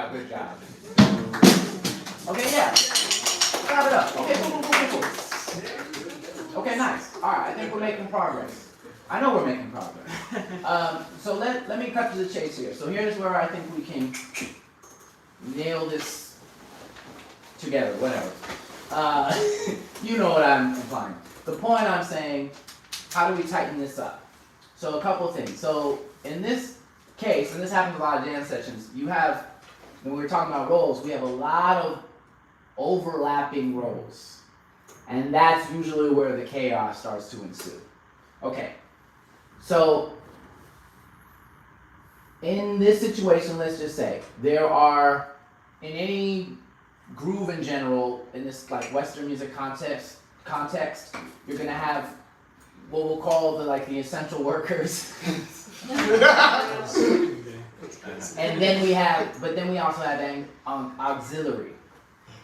job, good job. Okay, yeah. Clap it up. Okay, cool. Okay, nice. Alright, I think we're making progress. I know we're making progress. So let me cut to the chase here. So here's where I think we can nail this together, whatever. You know what I'm implying. The point I'm saying, how do we tighten this up? So a couple things. So in this case, and this happens a lot of jam sessions, you have, when we were talking about roles, we have a lot of overlapping roles. And that's usually where the chaos starts to ensue. Okay, so in this situation, let's just say, there are, in any groove in general, in this like Western music context, you're gonna have what we'll call the essential workers. And then we also have auxiliary.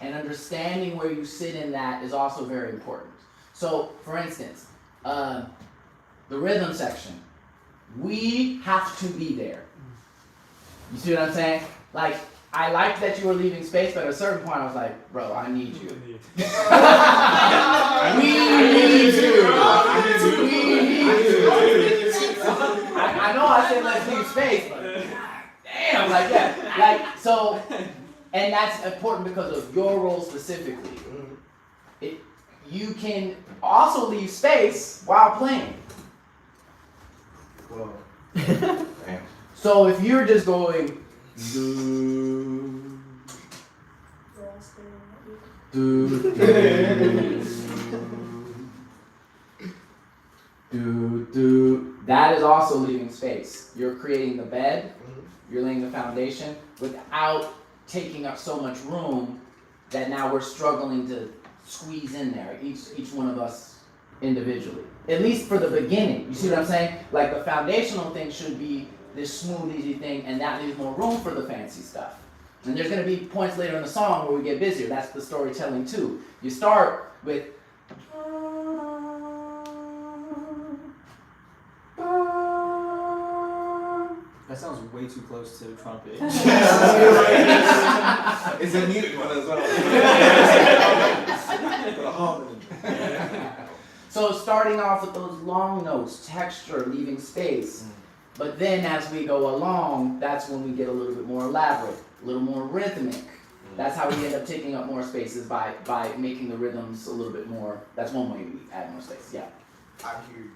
And understanding where you sit in that is also very important. So, for instance, the rhythm section, we have to be there. You see what I'm saying? Like, I liked that you were leaving space, but at a certain point I was like, bro, I need you. We need you. I know I said let's leave space, but damn, like that. Like, so, and that's important because of your role specifically. You can also leave space while playing. Whoa. So if you're just going do, that is also leaving space. You're creating the bed, you're laying the foundation without taking up so much room that now we're struggling to squeeze in there, each one of us individually. At least for the beginning. You see what I'm saying? Like the foundational thing should be this smooth, easy thing, and that leaves more room for the fancy stuff. And there's going to be points later in the song where we get busier. That's the storytelling too. You start with That sounds way too close to trumpet. It's a mute one as well. For the harmony. So starting off with those long notes, texture, leaving space. But then as we go along, that's when we get a little bit more elaborate, a little more rhythmic. That's how we end up taking up more spaces by making the rhythms a little bit more. That's one way we add more space, yeah. I hear you.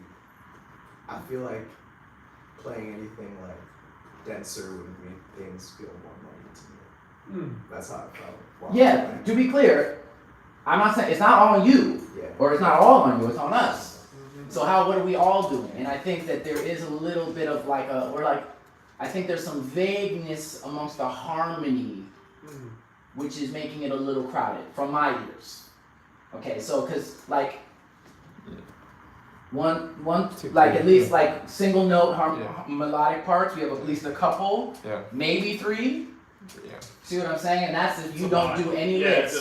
I feel like playing anything like denser would make things feel more money to me. That's how I felt. while Yeah, playing. to be clear, I'm not saying, it's not on you, Yeah. or it's not all on you, it's on us. So what are we all doing? And I think that there is a little bit of I think there's some vagueness amongst the harmony, which is making it a little crowded, from my ears. Okay, so, cause at least single note melodic parts, we have at least a couple, maybe 3. Yeah. See what I'm saying? And that's if you don't do any licks.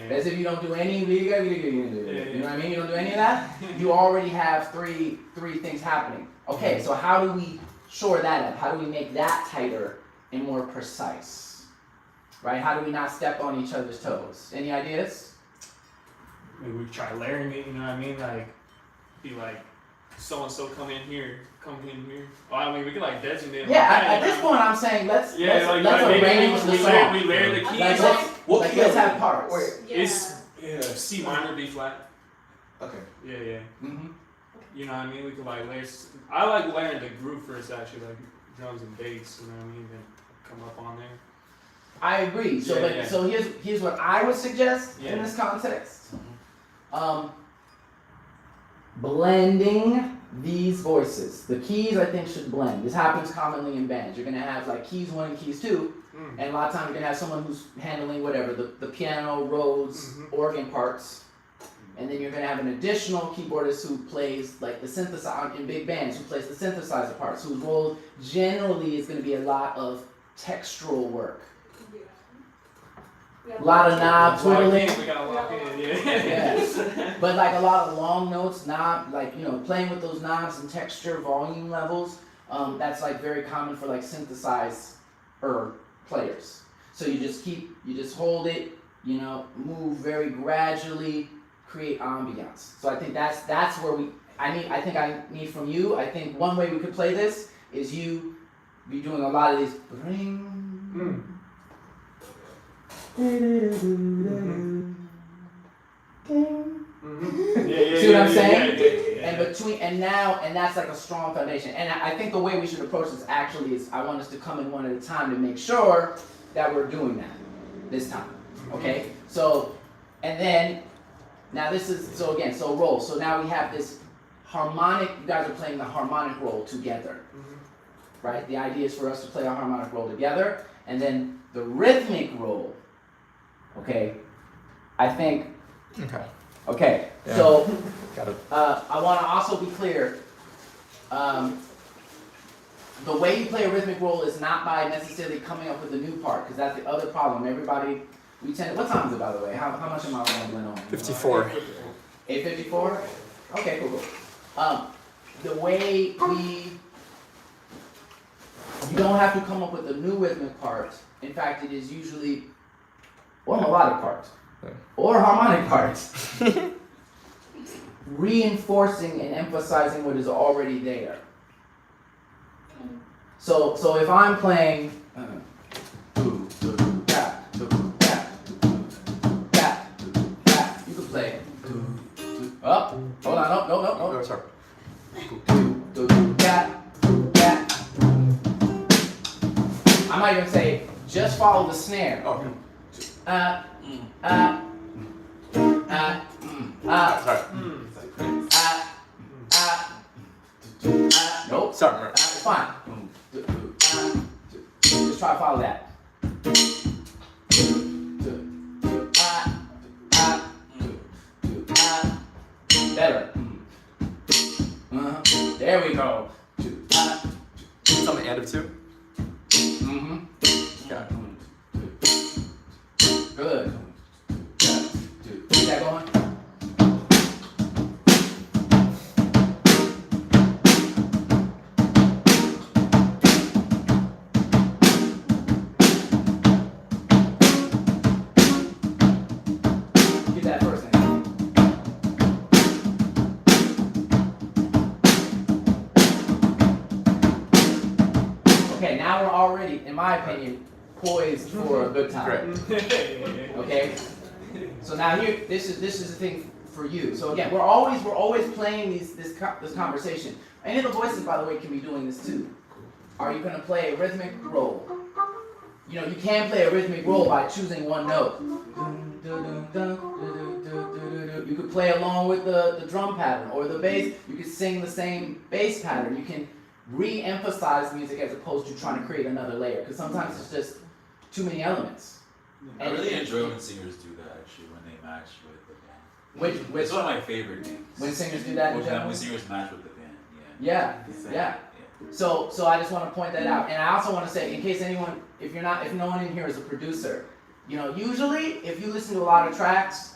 That's if you don't do any, you know what I mean? You don't do any of that. You already have three things happening. Okay, so how do we shore that up? How do we make that tighter and more precise? Right? How do we not step on each other's toes? Any ideas? Maybe we try layering it, you know what I mean? Be like, so and so come in here. Well, I mean, we could designate. Yeah, at this point, I'm saying let's arrange the song. We layer the keys. Let's have parts. Wait. It's C minor, B flat. Okay. Yeah. Mm-hmm. You know what I mean? We could layer. I like layering the groove first, actually, like drums and bass. You know what I mean? Then come up on there. I agree. So, so here's what I would suggest in this context. Blending these voices. The keys, I think, should blend. This happens commonly in bands. You're gonna have keys 1 and keys 2, and a lot of times you're gonna have someone who's handling whatever the piano, Rhodes, organ parts, and then you're gonna have an additional keyboardist who plays the synthesizer in big bands, who plays the synthesizer parts, whose role generally is gonna be a lot of textural work. A lot of knob twiddling. We gotta lock in, yeah. But a lot of long notes, playing with those knobs and texture, volume levels, that's very common for synthesizer players. So you just hold it, move very gradually, create ambiance. So I think that's where I need from you. I think one way we could play this is you be doing a lot of these ring. See what I'm saying? And that's like a strong foundation. And I think the way we should approach this actually is I want us to come in one at a time to make sure that we're doing that this time. Okay? So, and then, now this is, so roll. So now we have this harmonic, you guys are playing the harmonic roll together. Right? The idea is for us to play a harmonic roll together. And then the rhythmic roll, okay, I think, okay, yeah. So I want to also be clear, the way you play a rhythmic roll is not by necessarily coming up with a new part, because that's the other problem. Everybody, what time is it, by the way? How much am I rambling on? 54. 8:54? Okay, cool. The way you don't have to come up with a new rhythmic part. In fact, it is usually, or melodic part, or harmonic part. Reinforcing and emphasizing what is already there. So if I'm playing, you could play. Oh, hold on, no. Sorry. I might even say, just follow the snare. Oh. Nope. Sorry. It's fine. Just try to follow that. Better. There we go. It's on the end of 2? Yeah. Good. Keep that going. Get that first thing. Okay, now we're already, in my opinion, poised for a good time. Okay? So now here, this is the thing for you. So again, we're always playing this conversation. Any of the voices, by the way, can be doing this too. Are you gonna play a rhythmic roll? You can play a rhythmic roll by choosing one note. You could play along with the drum pattern or the bass. You could sing the same bass pattern. You can re-emphasize music as opposed to trying to create another layer, because sometimes it's just too many elements. I really enjoy when singers do that, actually, when they match with the band. It's one of my favorite things. When singers do that in general? When singers match with the band, Yeah. So I just want to point that out, and I also want to say, in case anyone, if no one in here is a producer, usually if you listen to a lot of tracks,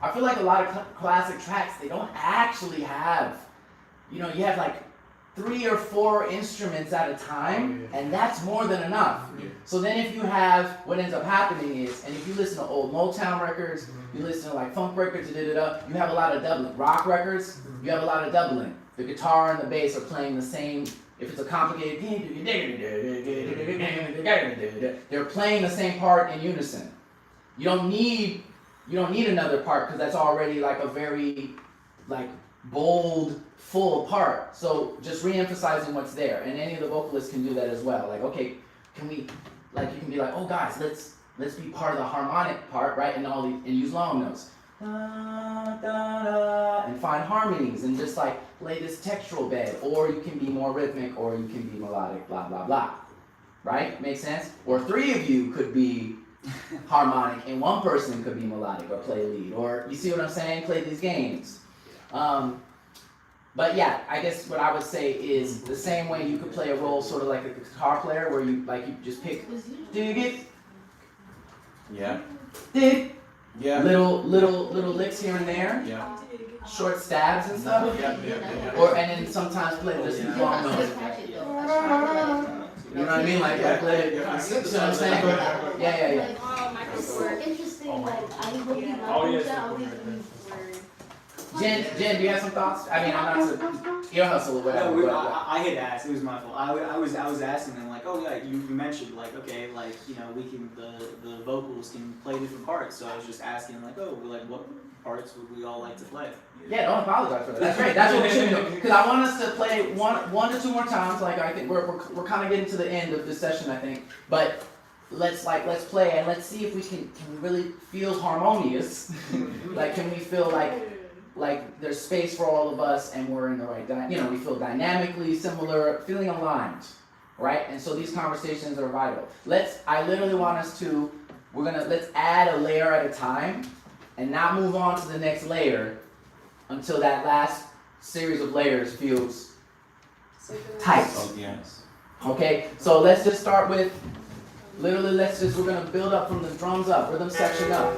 I feel like a lot of classic tracks, they don't actually have, you have like 3 or 4 instruments at a time, and that's more than enough. So then if you have, what ends up happening is, and if you listen to old Motown records, you listen to like funk records, you have a lot of doubling. Rock records, you have a lot of doubling. The guitar and the bass are playing the same, if it's a complicated, they're playing the same part in unison. You don't need another part, because that's already like a very bold, full part. So just re-emphasizing what's there, and any of the vocalists can do that as well. Like, okay, can we, you can be like, oh guys, let's be part of the harmonic part, right? And use long notes, and find harmonies, and just lay this textural bed. Or you can be more rhythmic, or you can be melodic, blah blah blah. Right? Makes sense? Or 3 of you could be harmonic, and 1 person could be melodic or play lead. Or you see what I'm saying? Play these games. But yeah, I guess what I would say is the same way you could play a role sort of like a guitar player, where you just pick, dig it, Yeah. dig, Yeah. little licks here and there, Yeah. short stabs and stuff, Yeah. and then sometimes play just long notes. You know what I mean? Like let it. You know what I'm saying? Yeah. Like, It's so interesting, like, I would be Oh, like, yes. I always use word. Jen, do you have some thoughts? I mean, I'm not ear hustle or whatever. No, but, I had asked. It was my fault. I was asking them like, oh yeah, you mentioned like, okay, like we can the vocals can play different parts. So I was just asking like, oh, like what parts would we all like to play? Yeah, don't apologize for that. That's great. That's what we should do. Because I want us to play one to two more times. Like I think we're kind of getting to the end of this session, I think. But let's play and let's see if we can really feel harmonious. Like can we feel like there's space for all of us and we're in the right, we feel dynamically similar, feeling aligned, right? And so these conversations are vital. I literally want us to, let's add a layer at a time and not move on to the next layer until that last series of layers feels tight. Oh, yes. Okay, so let's just start with, we're gonna build up from the drums up, rhythm section up.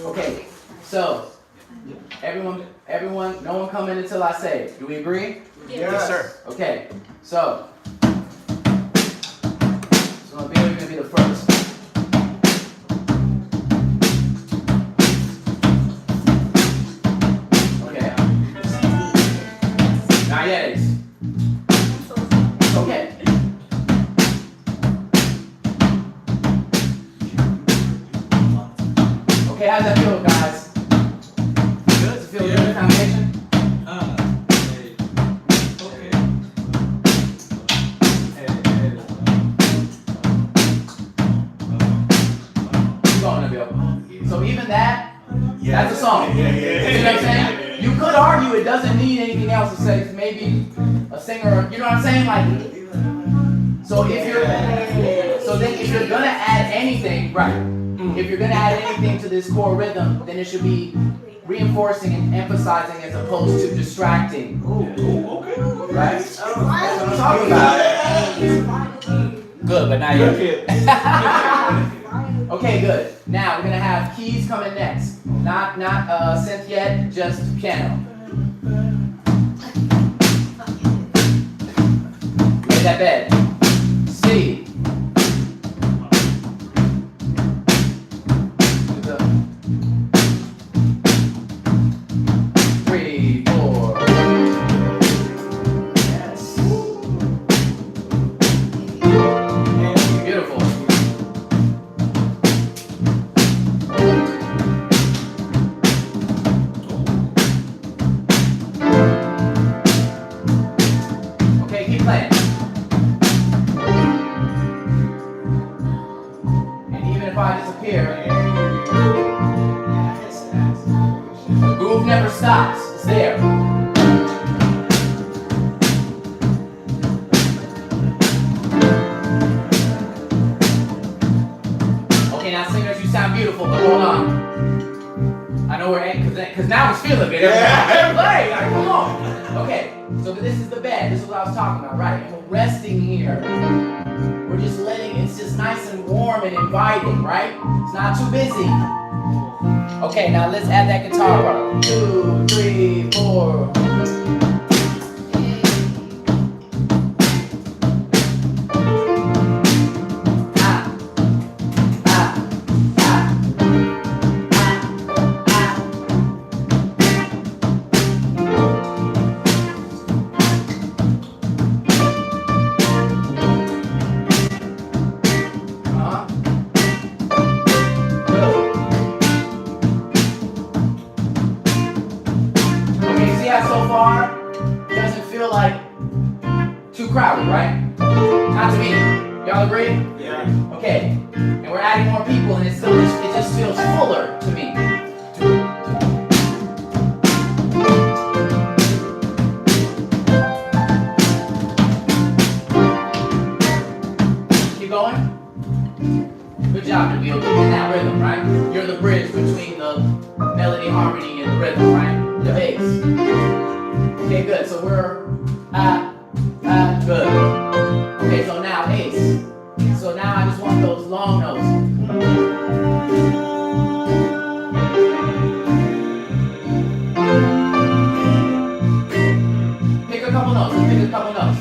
Okay, so, everyone, no one come in until I say it. Do we agree? Yes, sir. Okay, so Billy's gonna be the first. Okay. Not yet, Ace. It's okay. Okay, how's that feel, guys? Good? Does it feel good? Foundation? Keep going, Nabil. So even that, that's a song. You know what I'm saying? You could argue it doesn't need anything else to say. Maybe a singer, you know what I'm saying? Like, so if you're gonna add anything, right? If you're gonna add anything to this core rhythm, then it should be reinforcing and emphasizing as opposed to distracting. Right? That's what I'm talking about. Good, but not yet. Okay, good. Now we're gonna have keys coming next. Not synth yet, just piano. Lay that bed. C. Three, four. Yes. Beautiful. Okay, keep playing. And even if I disappear, the groove never stops. It's there. Okay, now singers, you sound beautiful, but hold on. I know we're at, because now it's feeling good. Everybody play. Like, come on. Okay, so this is the bed. This is what I was talking about, right? And we're resting here. We're just it's just nice and warm and inviting, right? It's not too busy. Okay, now let's add that guitar part. 2, 3, 4. So far, doesn't feel like too crowded, right? Not to me. Y'all agree? Yeah. Okay. And we're adding more people, and it just feels fuller to me. Keep going. Good job, Nabil. In that rhythm, right? You're the bridge between the melody, harmony, and the rhythm, right? The bass. Okay, good. So we're good. Okay, so now ace. So now I just want those long notes. Pick a couple notes. Let's pick a couple notes.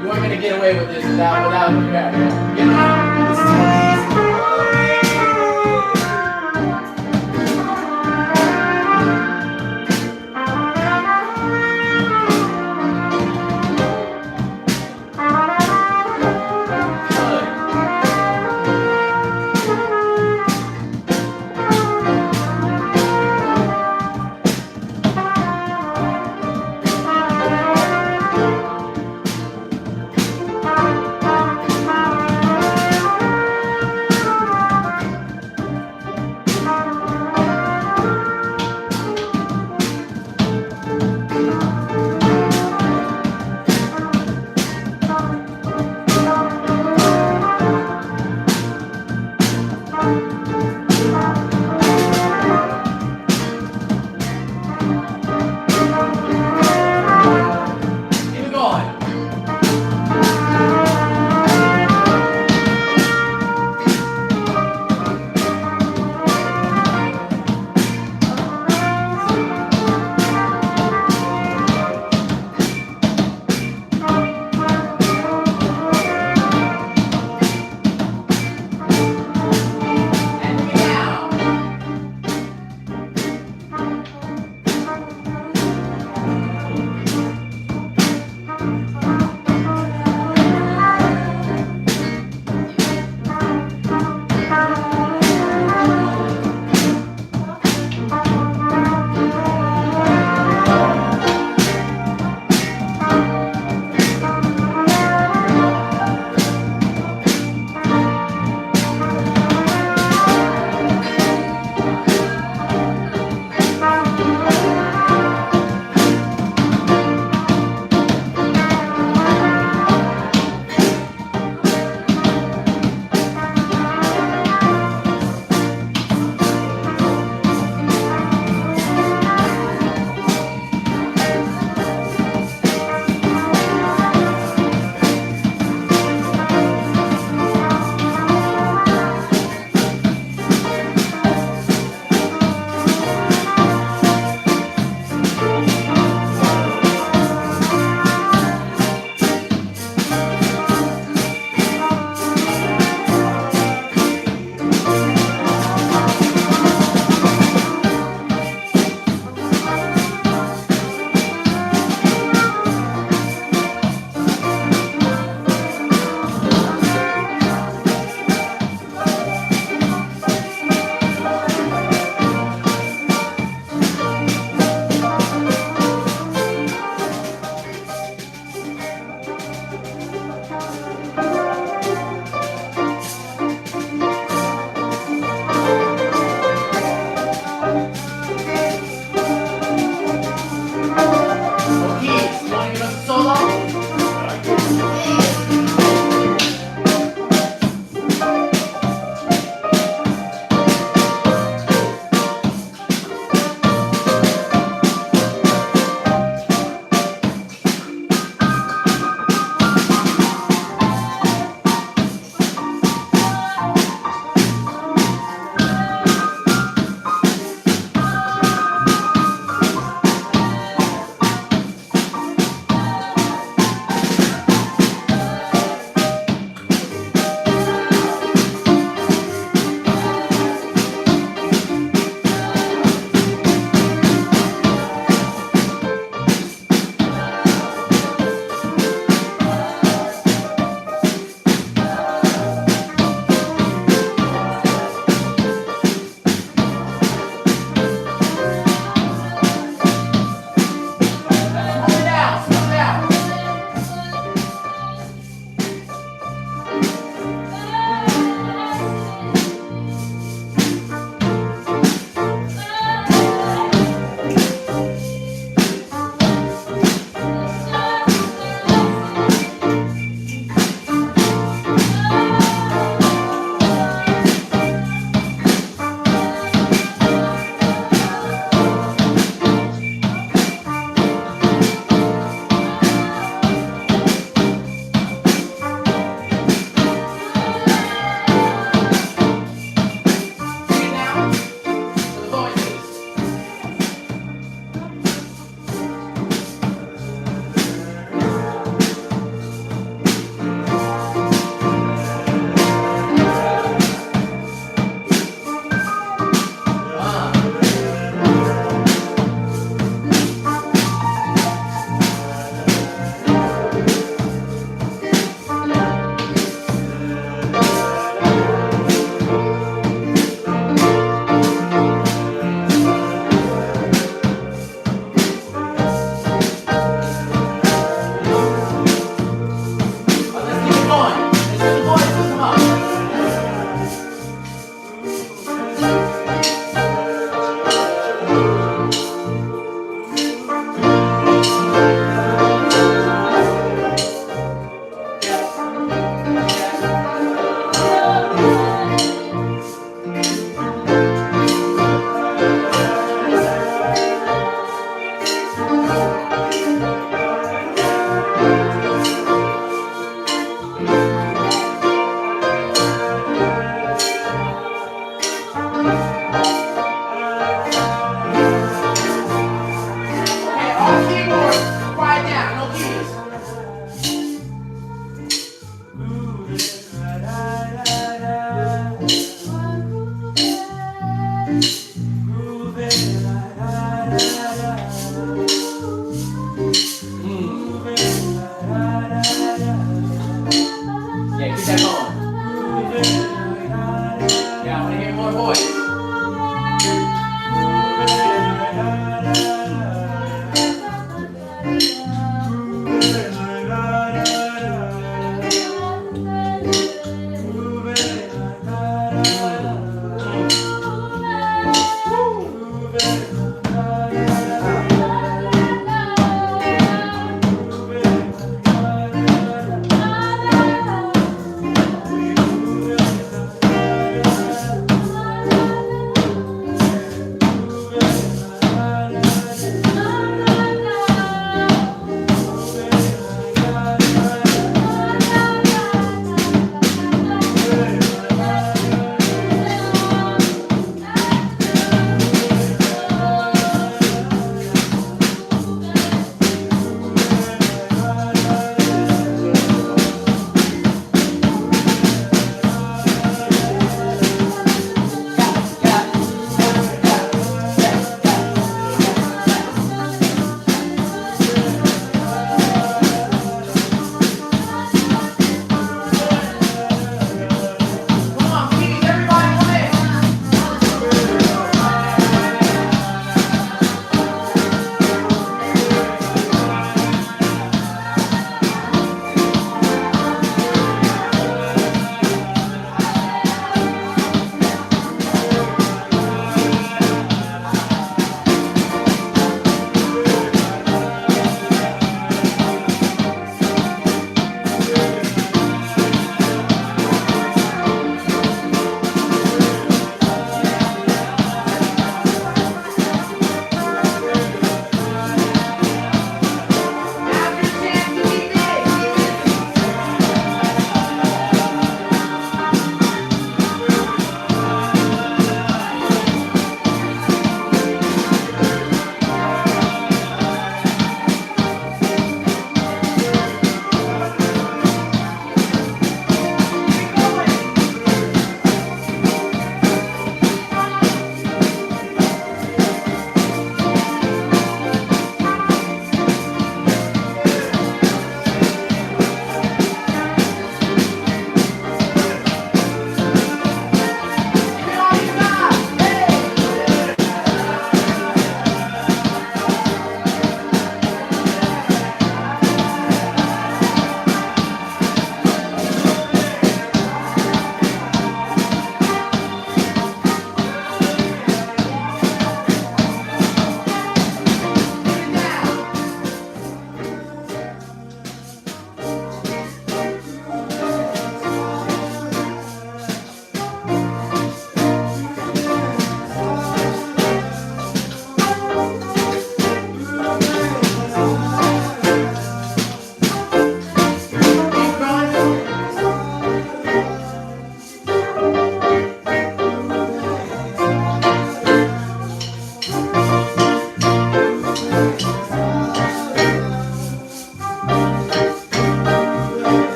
You weren't gonna get away with this without yeah. Get on.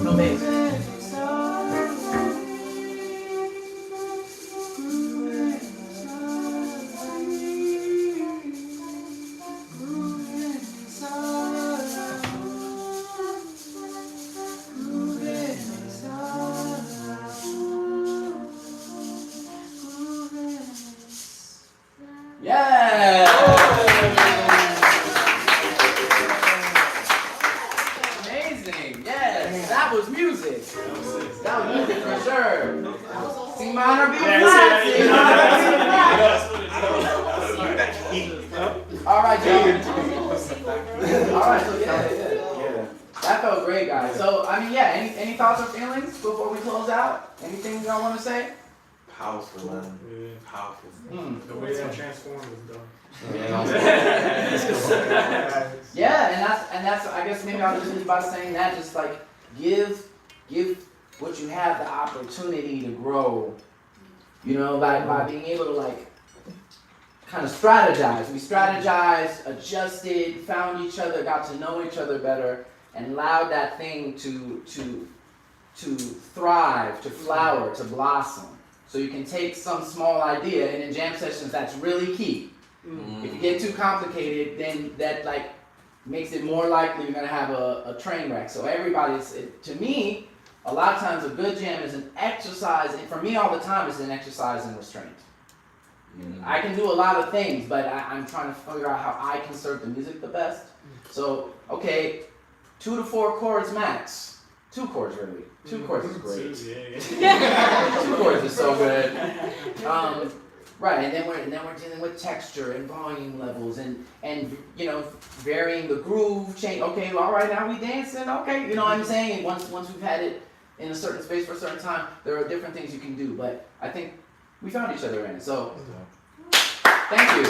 No bass. Yeah! Amazing! Yes, that was music. That was music for sure. C minor B flat. C minor B flat. All right, y'all. All right, so yeah. That felt great, guys. So I mean, yeah. Any thoughts or feelings before we close out? Anything y'all want to say? Powerful, man. Yeah. Powerful. The way that transformed was done. Yeah, and that's I guess maybe I'll just leave by saying that, just like give what you have the opportunity to grow. You know, by being able to like kind of strategize. We strategized, adjusted, found each other, got to know each other better, and allowed that thing to thrive, to flower, to blossom. So you can take some small idea, and in jam sessions, that's really key. If you get too complicated, then that like makes it more likely you're gonna have a train wreck. So to me, a lot of times a good jam is an exercise, and for me all the time it's an exercise in restraint. I can do a lot of things, but I'm trying to figure out how I can serve the music the best. So, okay, 2 to 4 chords max. 2 chords really. 2 chords is great. 2 chords is so good. Right, and then we're dealing with texture and volume levels and you know, varying the groove, change. Okay, all right, now we dancing. Okay, you know what I'm saying? Once we've had it in a certain space for a certain time, there are different things you can do. But I think we found each other in it. So thank you.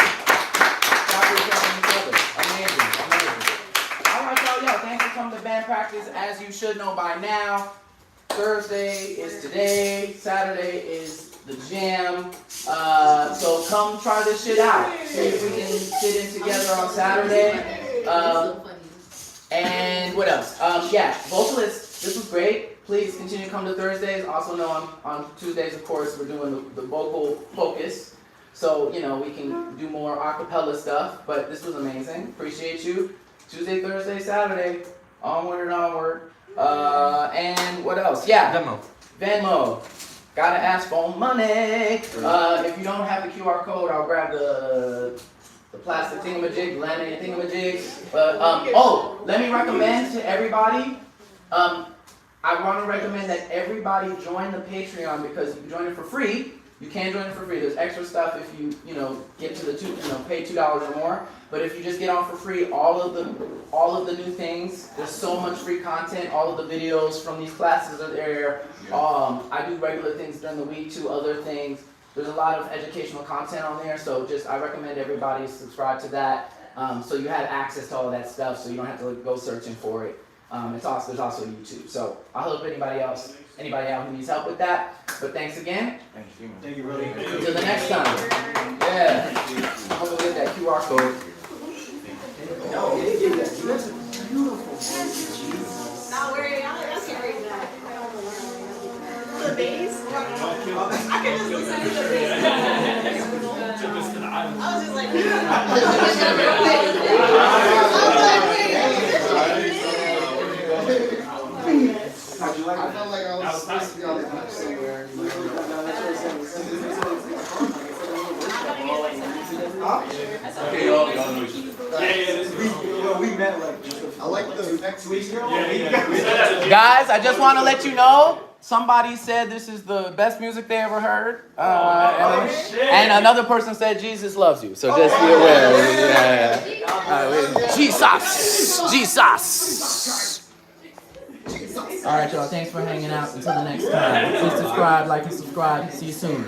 Amazing. All right, y'all. Yeah, thanks for coming to band practice. As you should know by now, Thursday is today. Saturday is the jam. So come try this shit out. See if we can sit in together on Saturday. And what else? Yeah, vocalists, this was great. Please continue to come to Thursdays. Also know on Tuesdays, of course, we're doing the vocal focus. So, you know, we can do more a cappella stuff. But this was amazing. Appreciate you. Tuesday, Thursday, Saturday. Onward and onward. And what else? Yeah. Venmo. Gotta ask for money. If you don't have the QR code, I'll grab the plastic thingamajig, laminate thingamajig. But let me recommend to everybody. I want to recommend that everybody join the Patreon because you can join it for free. You can join it for free. There's extra stuff if you get to the pay $2 or more. But if you just get on for free, all of the new things. There's so much free content. All of the videos from these classes are there. I do regular things during the week too. Other things. There's a lot of educational content on there. So I recommend everybody subscribe to that. So you have access to all of that stuff. So you don't have to go searching for it. There's also YouTube. So I'll help anybody out who needs help with that. But thanks again. Thank you, really. Until the next time. Yeah. I'm gonna get that QR code. No, they did that. That's beautiful. Not worry, I can't read that. The bass? I can just listen to the bass. I was just like, How'd you like it? I felt like I was supposed to be on the beach somewhere. Okay, y'all know each other. We met like just I like the next week. Guys, I just want to let you know, somebody said this is the best music they ever heard. And another person said Jesus loves you. So just be aware. Yeah. Jesus. All right, y'all. Thanks for hanging out. Until the next time. Please subscribe, like, and subscribe. See you soon.